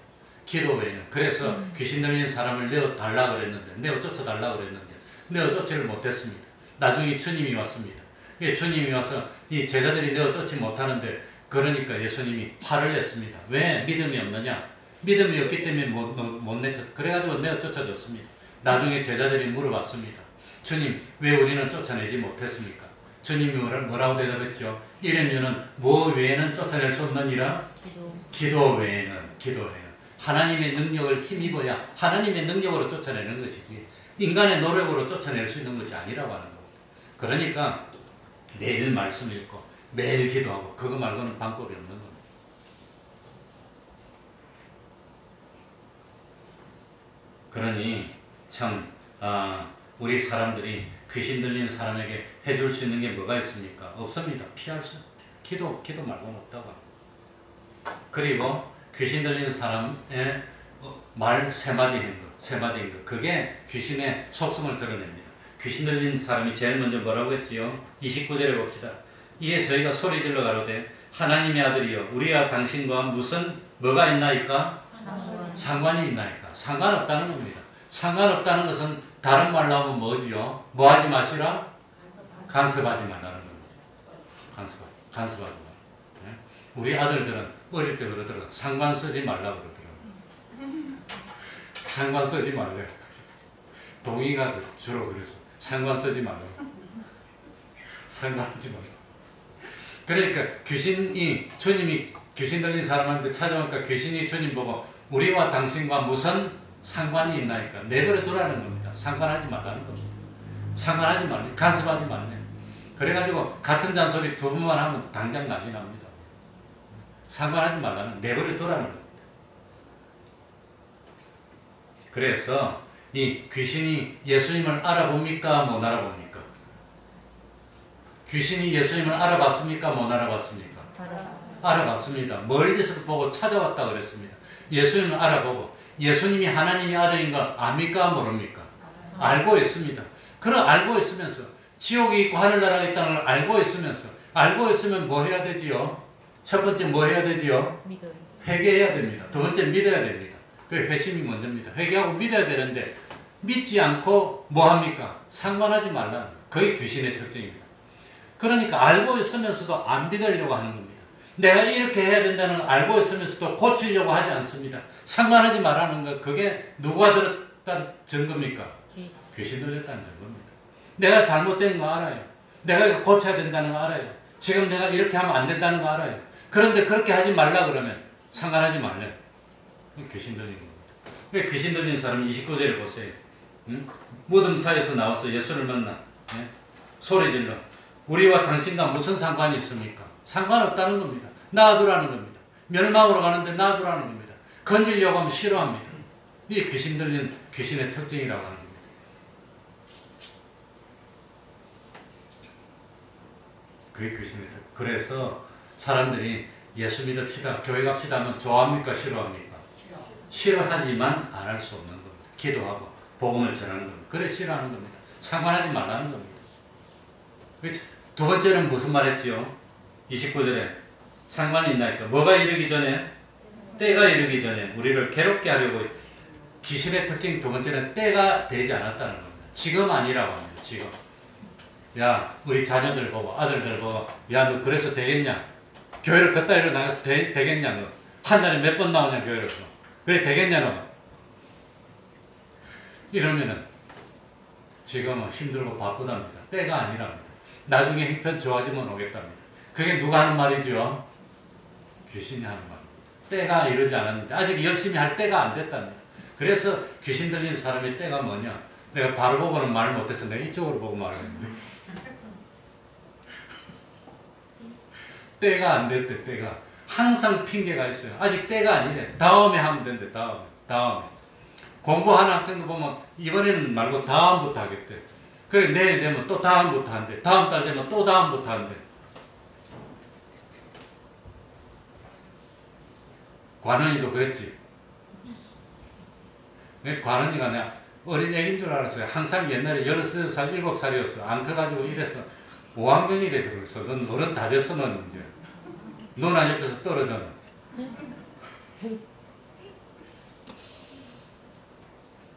기도 외에는. 그래서 귀신 들린 사람을 내어달라 그랬는데 내어 쫓아달라 그랬는데 내어 쫓지를 못했습니다. 나중에 주님이 왔습니다. 주님이 와서 이 제자들이 내어 쫓지 못하는데 그러니까 예수님이 화를 냈습니다. 왜? 믿음이 없느냐? 믿음이 없기 때문에 못 내쫓. 그래가지고 내어 쫓아줬습니다. 나중에 제자들이 물어봤습니다. 주님, 왜 우리는 쫓아내지 못했습니까? 주님이 뭐라고 대답했죠? 이런 이유는 뭐 외에는 쫓아낼 수 없느니라? 기도 외에는. 하나님의 능력을 힘입어야 하나님의 능력으로 쫓아내는 것이지 인간의 노력으로 쫓아낼 수 있는 것이 아니라고 하는 겁니다. 그러니까 매일 말씀 읽고 매일 기도하고 그거 말고는 방법이 없는 겁니다. 그러니 참 우리 사람들이 귀신 들린 사람에게 해줄 수 있는 게 뭐가 있습니까? 없습니다. 피할 수 기도 말고는 없다고 합니다. 그리고 귀신 들린 사람의 말 세 마디인 것 그게 귀신의 속성을 드러냅니다. 귀신 들린 사람이 제일 먼저 뭐라고 했지요? 29절에 봅시다. 이에 저희가 소리질러 가로되 하나님의 아들이여 우리와 당신과 무슨 뭐가 있나이까? 상관이 있나이까? 상관없다는 겁니다. 상관없다는 것은 다른 말로 하면 뭐지요? 뭐 하지 마시라? 간섭하지 말라는 겁니다. 간섭하지 말라. 네? 우리 아들들은 어릴 때 그러더라고요. 상관 쓰지 말라고 그러더라고요. 상관 쓰지 말래요. 동의가 주로 그래서 상관 쓰지 말라고. 상관하지 말라고. 그러니까 주님이 귀신 들린 사람한테 찾아오니까 귀신이 주님 보고 우리와 당신과 무슨 상관이 있나니까 내버려 두라는 겁니다. 상관하지 말라는 겁니다. 상관하지 말래. 간섭하지 말래. 그래가지고 같은 잔소리 두 번만 하면 당장 난리 납니다. 상관하지 말라는 내버려 두라는 겁니다. 그래서 이 귀신이 예수님을 알아봅니까? 못 알아봅니까? 귀신이 예수님을 알아봤습니까? 못 알아봤습니까? 알아봤습니다. 멀리서 보고 찾아왔다 그랬습니다. 예수님을 알아보고 예수님이 하나님의 아들인 거 압니까? 모릅니까? 알고 있습니다. 그럼 알고 있으면서 지옥이 있고 하늘나라가 있다는 걸 알고 있으면 뭐 해야 되지요? 첫 번째 뭐 해야 되지요? 회개해야 됩니다. 두 번째 믿어야 됩니다. 그 회심이 먼저입니다. 회개하고 믿어야 되는데 믿지 않고 뭐 합니까? 상관하지 말라. 그게 귀신의 특징입니다. 그러니까 알고 있으면서도 안 믿으려고 하는 겁니다. 내가 이렇게 해야 된다는 걸 알고 있으면서도 고치려고 하지 않습니다. 상관하지 말라는 거 그게 누가 들었다는 증거입니까? 귀신 들렸다는 증거입니다. 내가 잘못된 거 알아요. 내가 이거 고쳐야 된다는 거 알아요. 지금 내가 이렇게 하면 안 된다는 거 알아요. 그런데 그렇게 하지 말라 그러면 상관하지 말래. 귀신 들린 겁니다. 왜 귀신 들린 사람이 29절에 보세요. 응? 무덤 사이에서 나와서 예수를 만나 소리질러 우리와 당신과 무슨 상관이 있습니까? 상관없다는 겁니다. 놔두라는 겁니다. 멸망으로 가는데 놔두라는 겁니다. 건지려고 하면 싫어합니다. 이게 귀신 들린 귀신의 특징이라고 하는 겁니다. 그게 귀신의 특징. 그래서 사람들이 예수 믿읍시다, 교회 갑시다 하면 좋아합니까? 싫어합니까? 싫어하지만 안 할 수 없는 겁니다. 기도하고 복음을 전하는 겁니다. 그래 싫어하는 겁니다. 상관하지 말라는 겁니다. 두 번째는 무슨 말 했지요? 29절에 상관이 있나니까 뭐가 이르기 전에 때가 이르기 전에 우리를 괴롭게 하려고 귀신의 특징 두 번째는 때가 되지 않았다는 겁니다. 지금 아니라고 합니다. 지금. 야 우리 자녀들 보고 아들들 보고 야 너 그래서 되겠냐? 교회를 걷다 일어나서 되겠냐? 너 한 달에 몇 번 나오냐 교회를 그래 되겠냐 너? 이러면은 지금은 힘들고 바쁘답니다. 때가 아니랍니다. 나중에 형편 좋아지면 오겠답니다. 그게 누가 하는 말이죠? 귀신이 하는 말입니다. 때가 이르지 않았는데 아직 열심히 할 때가 안 됐답니다. 그래서 귀신 들린 사람의 때가 뭐냐? 내가 바로 보고는 말을 못해서 내가 이쪽으로 보고 말을 했는데 때가 안 됐대. 때가 항상 핑계가 있어요. 아직 때가 아니래. 다음에 하면 된대. 다음에 공부하는 학생도 보면 이번에는 말고 다음부터 하겠대. 그래 내일 되면 또 다음부터 한대. 다음 달 되면 또 다음부터 한대. 관원이도 그랬지. 관원이가 내가 어린 애기인 줄 알았어요. 항상 옛날에 16살, 7살이었어. 안 커가지고 이래서 5학년이래 그랬어. 넌 어른 다 됐어, 넌 이제. 너나 옆에서 떨어져.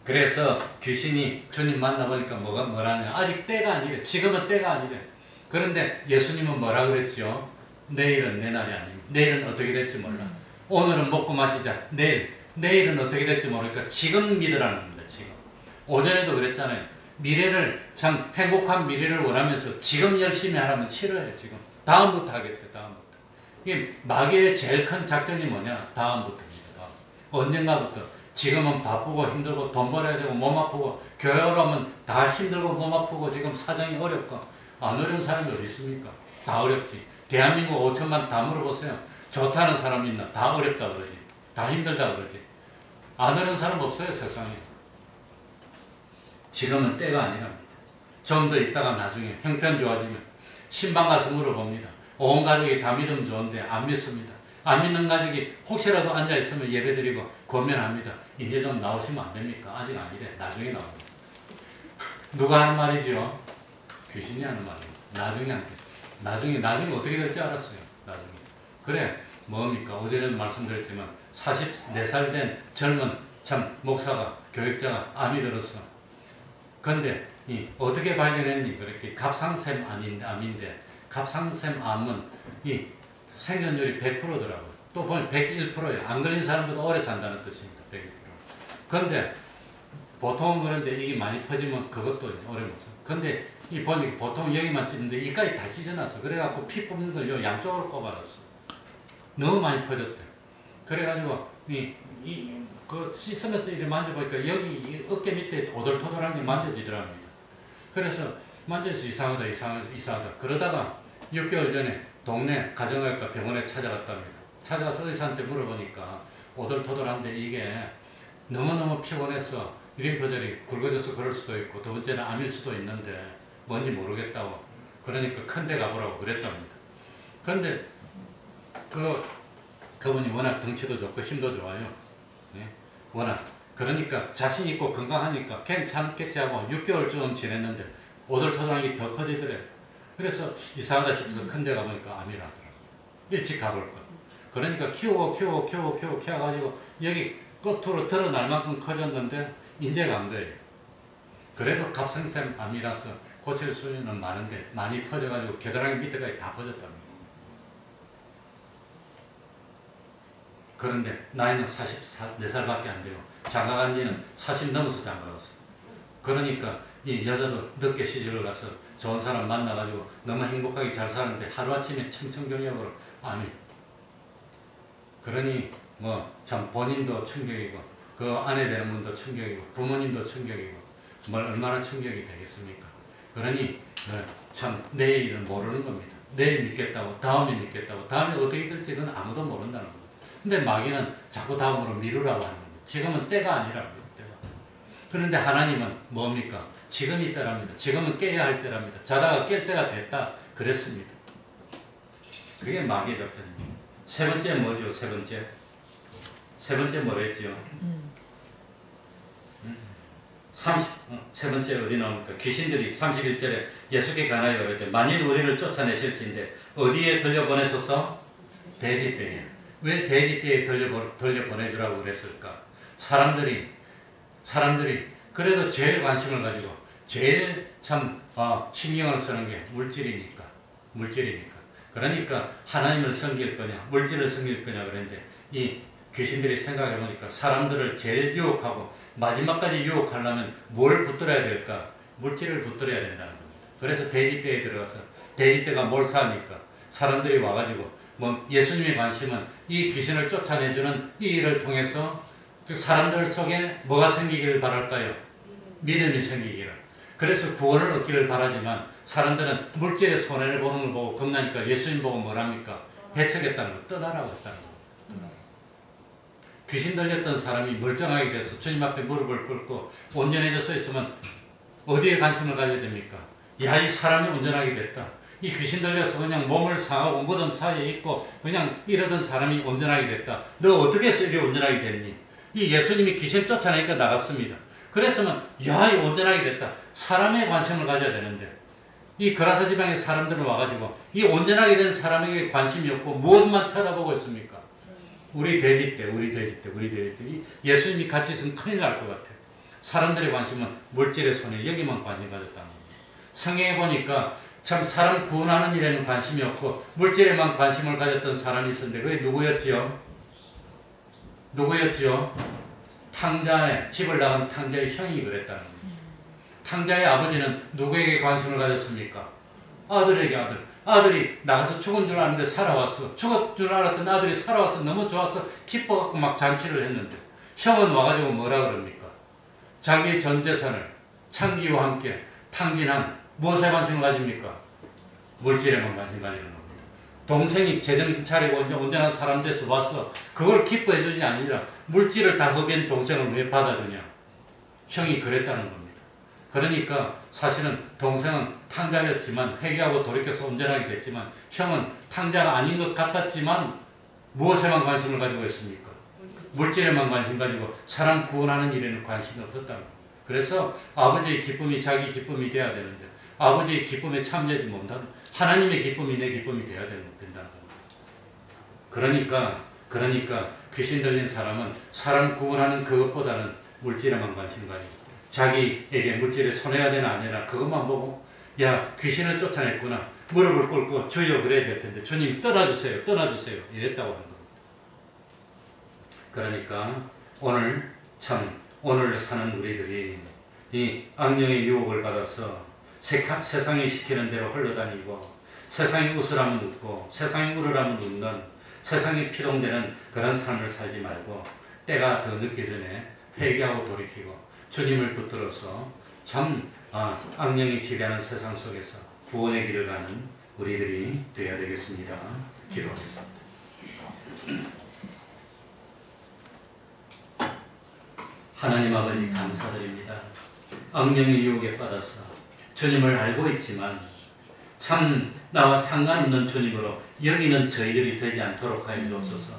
그래서 귀신이 주님 만나보니까 뭐라냐. 아직 때가 아니래. 지금은 때가 아니래. 그런데 예수님은 뭐라 그랬죠? 내일은 내 날이 아닙니다. 내일은 어떻게 될지 몰라. 오늘은 먹고 마시자. 내일은 어떻게 될지 모르니까 지금 믿으라는 겁니다. 지금. 오전에도 그랬잖아요. 미래를 참 행복한 미래를 원하면서 지금 열심히 하라면 싫어요. 지금. 다음부터 하겠대. 다음부터. 이게 마귀의 제일 큰 작전이 뭐냐? 다음부터입니다. 언젠가부터. 지금은 바쁘고 힘들고 돈 벌어야 되고 몸 아프고 교회 오라면 다 힘들고 몸 아프고 지금 사정이 어렵고 안 어려운 사람이 어디 있습니까? 다 어렵지. 대한민국 5천만 다 물어보세요. 좋다는 사람 있나? 다 어렵다 그러지. 다 힘들다 그러지. 안 어려운 사람 없어요 세상에. 지금은 때가 아니랍니다. 좀 더 있다가 나중에 형편 좋아지면 신방 가서 물어봅니다. 온 가족이 다 믿으면 좋은데 안 믿습니다. 안 믿는 가족이 혹시라도 앉아있으면 예배드리고 권면합니다. 이제 좀 나오시면 안 됩니까? 아직 아니래. 나중에 나옵니다. 누가 하는 말이죠? 귀신이 하는 말이에요. 나중에 안 돼. 나중에 어떻게 될지 알았어요. 나중에. 그래, 뭡니까? 어제는 말씀드렸지만 44살 된 젊은 참 목사가, 교육자가 암이 들었어. 근데 어떻게 발견했니? 그렇게 갑상샘 암인데 갑상샘 암은 생존율이 100%더라고요. 또 보면 101%예요. 안 걸린 사람보다 오래 산다는 뜻입니다. 101%. 그런데 보통은 그런데 이게 많이 퍼지면 그것도 오래 못 사. 근데 보니 보통 여기만 찢는데 이까지 다 찢어놨어. 그래갖고 피 뽑는 걸 요 양쪽으로 꼽아놨어. 너무 많이 퍼졌대. 그래가지고 그 씻으면서 이렇게 만져보니까 여기 어깨 밑에 오돌토돌한 게 만져지더랍니다. 그래서 만져서 이상하다. 그러다가 6개월 전에 동네 가정의학과 병원에 찾아갔답니다. 찾아가서 의사한테 물어보니까 오돌토돌한데 이게 너무너무 피곤해서 림프절이 굵어져서 그럴 수도 있고 두 번째는 암일 수도 있는데 뭔지 모르겠다고. 그러니까 큰 데 가보라고 그랬답니다. 그런데 그분이 워낙 덩치도 좋고 힘도 좋아요. 네? 워낙. 그러니까 자신 있고 건강하니까 괜찮겠지 하고 6개월쯤 지냈는데 오돌토돌한 게 더 커지더래. 그래서 이상하다 싶어서 큰 데 가보니까 암이라더라고. 일찍 가볼 것. 그러니까 키워가지고 여기 끝으로 드러날 만큼 커졌는데 이제 간 거예요. 그래도 갑상샘 암이라서 고칠 수는 많은데 많이 퍼져가지고 겨드랑이 밑에까지 다 퍼졌답니다. 그런데 나이는 44살밖에 안 돼요. 장가간 지는 40 넘어서 장가갔어. 그러니까 이 여자도 늦게 시집을 가서 좋은 사람 만나가지고 너무 행복하게 잘 사는데 하루아침에 청천벽력으로 암이. 그러니 뭐 참 본인도 충격이고 그 아내 되는 분도 충격이고 부모님도 충격이고 얼마나 충격이 되겠습니까? 그러니 참 내일은 모르는 겁니다. 내일 믿겠다고 다음에 믿겠다고 다음에 어떻게 될지 그건 아무도 모른다는 겁니다. 근데 마귀는 자꾸 다음으로 미루라고 하는 겁니다. 지금은 때가 아니랍니다. 때가. 그런데 하나님은 뭡니까? 지금이 때랍니다. 지금은 깨야 할 때랍니다. 자다가 깰 때가 됐다 그랬습니다. 그게 마귀의 작전입니다. 세 번째 뭐죠? 세 번째 뭐라 했지요? 세 번째 어디 나옵니까? 귀신들이 31절에 예수께 관하여 이르되 만일 우리를 쫓아내실진데 어디에 돌려보내소서? 돼지떼에. 왜 돼지떼에 돌려보내주라고 그랬을까? 사람들이 그래도 제일 관심을 가지고 제일 참 신경을 쓰는 게 물질이니까. 그러니까 하나님을 섬길 거냐 물질을 섬길 거냐 그랬는데 이 귀신들이 생각해 보니까 사람들을 제일 유혹하고 마지막까지 유혹하려면 뭘 붙들어야 될까? 물질을 붙들어야 된다는 겁니다. 그래서 돼지떼에 들어가서 돼지떼가 뭘 사니까 사람들이 와가지고 뭐 예수님의 관심은 이 귀신을 쫓아내주는 이 일을 통해서 그 사람들 속에 뭐가 생기기를 바랄까요? 믿음이 생기기를. 그래서 구원을 얻기를 바라지만 사람들은 물질의 손해를 보는 걸 보고 겁나니까 예수님 보고 뭐랍니까? 배척했다는 거, 떠나라고 했다는 거. 귀신 들렸던 사람이 멀쩡하게 돼서 주님 앞에 무릎을 꿇고 온전해져 서 있으면 어디에 관심을 가져야 됩니까? 야, 이 사람이 온전하게 됐다. 이 귀신 들려서 그냥 몸을 상하고 무덤 사이에 있고 그냥 이러던 사람이 온전하게 됐다. 너 어떻게 해서 이리 온전하게 됐니? 이 예수님이 귀신 쫓아내니까 나갔습니다. 그래서는 야, 이 온전하게 됐다. 사람에 관심을 가져야 되는데 이 그라사 지방의 사람들은 와가지고 이 온전하게 된 사람에게 관심이 없고 무엇만 쳐다보고 있습니까? 우리 돼지 때, 우리 돼지 때, 우리 돼지 때. 이 예수님이 같이 있으면 큰일 날 것 같아. 사람들의 관심은 물질의 손에 여기만 관심 가졌다는 겁니다. 성경에 보니까 참 사람 구원하는 일에는 관심이 없고 물질에만 관심을 가졌던 사람이 있었는데 그게 누구였지요? 누구였지요? 탕자의 집을 나간 탕자의 형이 그랬다는 겁니다. 탕자의 아버지는 누구에게 관심을 가졌습니까? 아들에게 아들. 아들이 나가서 죽은 줄 아는데 살아왔어. 죽을 줄 알았던 아들이 살아와서 너무 좋아서 기뻐갖고 막 잔치를 했는데 형은 와가지고 뭐라 그럽니까? 자기의 전 재산을 창기와 함께 탕진한 무엇에 관심을 가집니까? 물질에만 관심 가지는 겁니다. 동생이 제정신 차리고 온전한 사람 돼서 왔어. 그걸 기뻐해 주지 아니라 물질을 다 허비한 동생을 왜 받아주냐? 형이 그랬다는 겁니다. 그러니까 사실은 동생은 탕자였지만 회개하고 돌이켜서 온전하게 됐지만 형은 탕자가 아닌 것 같았지만 무엇에만 관심을 가지고 있습니까? 물질에만 관심 가지고 사람 구원하는 일에는 관심이 없었다는 겁니다. 그래서 아버지의 기쁨이 자기 기쁨이 돼야 되는데 아버지의 기쁨에 참여하지 못하는 하나님의 기쁨이 내 기쁨이 돼야 된다는 겁니다. 그러니까 귀신 들린 사람은 사람 구원하는 그것보다는 물질에만 관심 가지고 자기에게 물질에 손해가 되나 안 되나 그것만 보고 야, 귀신을 쫓아냈구나. 무릎을 꿇고 주여 그래야 될 텐데 주님 떠나주세요. 떠나주세요. 이랬다고 하는 겁니다. 그러니까 오늘 사는 우리들이 이 악령의 유혹을 받아서 세상이 시키는 대로 흘러다니고 세상이 웃으라면 웃고 세상이 울으라면 웃는 세상이 피동되는 그런 삶을 살지 말고 때가 더 늦기 전에 회개하고 돌이키고 주님을 붙들어서 참 악령이 지배하는 세상 속에서 구원의 길을 가는 우리들이 되어야 되겠습니다. 기도하겠습니다. 하나님 아버지 감사드립니다. 악령의 유혹에 빠져서 주님을 알고 있지만 참 나와 상관없는 주님으로 여기는 저희들이 되지 않도록 하여 주옵소서.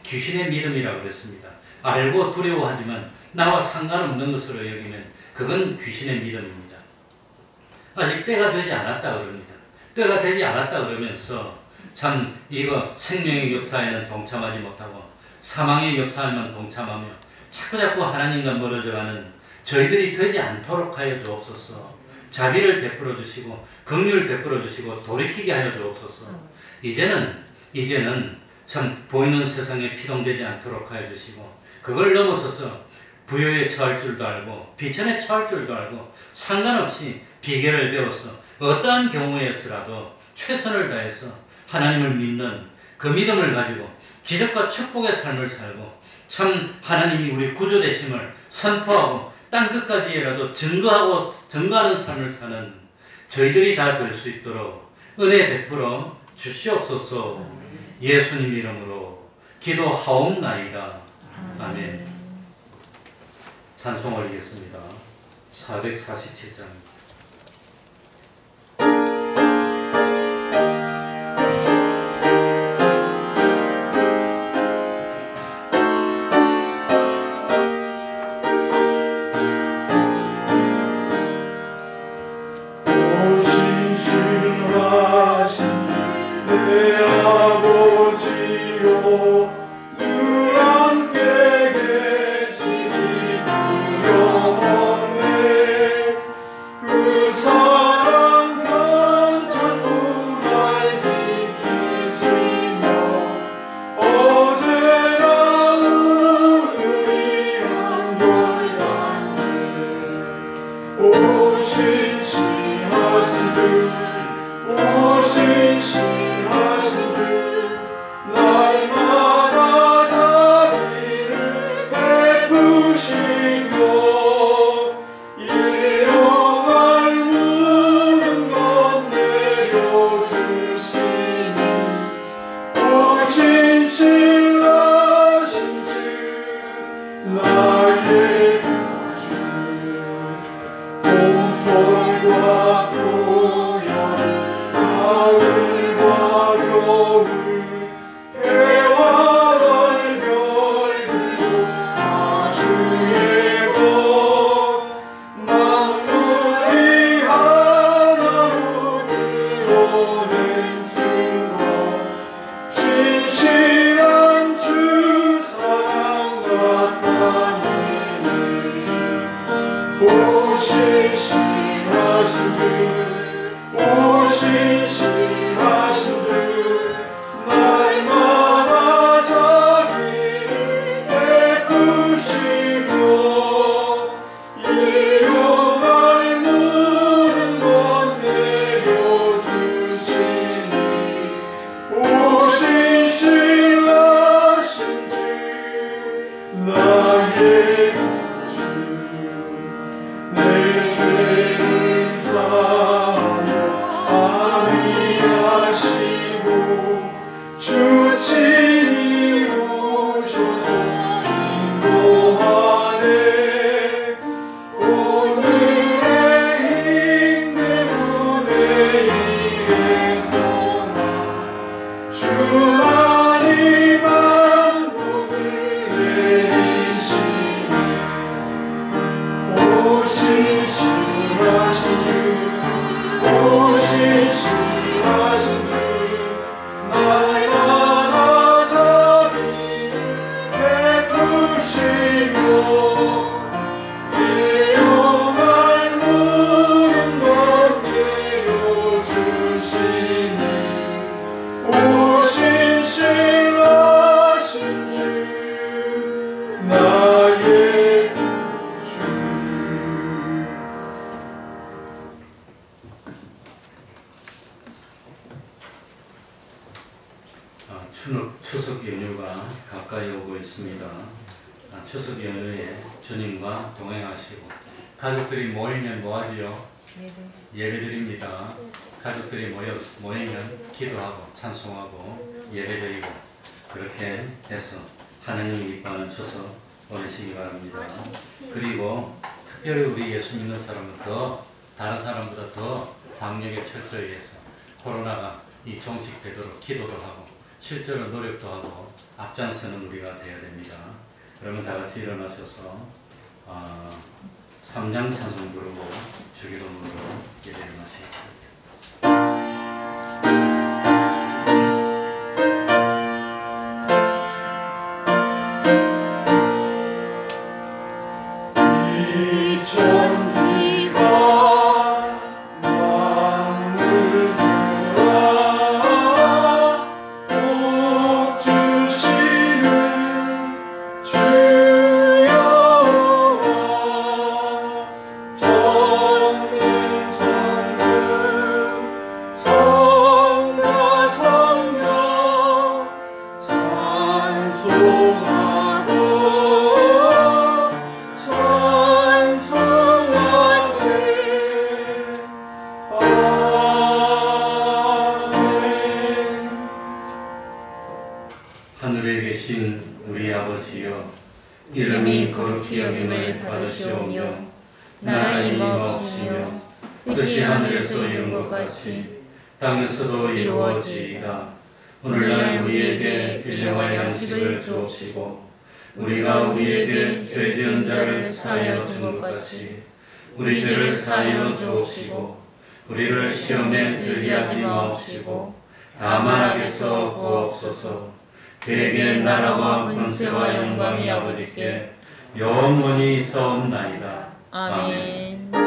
귀신의 믿음이라고 그랬습니다. 알고 두려워하지만 나와 상관없는 것으로 여기면 그건 귀신의 믿음입니다. 아직 때가 되지 않았다 그럽니다. 때가 되지 않았다 그러면서 참 이거 생명의 역사에는 동참하지 못하고 사망의 역사에만 동참하며 자꾸 하나님과 멀어져가는 저희들이 되지 않도록 하여 주옵소서. 자비를 베풀어 주시고 긍휼을 베풀어 주시고 돌이키게 하여 주옵소서. 이제는 참 보이는 세상에 피동되지 않도록 하여 주시고 그걸 넘어서서 부요에 처할 줄도 알고 비천에 처할 줄도 알고 상관없이 비결을 배워서 어떠한 경우에서라도 최선을 다해서 하나님을 믿는 그 믿음을 가지고 기적과 축복의 삶을 살고 참 하나님이 우리 구주 되심을 선포하고 땅끝까지라도 증거하는 삶을 사는 저희들이 다 될 수 있도록 은혜 베풀어 주시옵소서. 예수님 이름으로 기도하옵나이다. 아멘. 찬송 올리겠습니다. 447장. 그 나의 주 내 죄를 사하여 안위하시고 주 친히 오셔서 인도하네 오늘의 힘내 무대 위에서나 주 안이만 복을 내리시네 오신 시하신 주 오신 시하신 주 날마다 자비를 베푸시며 일용할 모든 것 내려주시니 오신 신하신 주 나의 주 추석 연휴가 가까이 오고 있습니다. 추석 연휴에 주님과 동행하시고 가족들이 모이면 뭐하지요? 예배드립니다. 가족들이 모이면 기도하고 찬송하고 예배드리고 그렇게 해서 하나님 기뻐하는 추석 보내시기 바랍니다. 그리고 특별히 우리 예수 믿는 사람은 다른 사람보다 더 방역에 철저히 해서 코로나가 이 종식되도록 기도도 하고 실제로 노력도 하고 앞장서는 우리가 되어야 됩니다. 그러면 다 같이 일어나셔서 3장 찬송 부르고 주기도문으로 예배를 마치겠습니다. 하늘에 계신 우리 아버지여 이름이 거룩히 여김을 받으시오며 나라의 임하옵시며 뜻이 하늘에서 이룬 것 같이 땅에서도 이루어지이다. 오늘날 우리에게 일용할 양식을 주옵시고 우리가 우리에게 죄지은 자를 사하여 준 것 같이 우리 죄를 사하여 주옵시고 우리를 시험에 들게 하지 마옵시고 다만 악에서 구하옵소서. 그에게 나라와 권세와 영광이 아버지께 영원히 있사옵나이다. 아멘.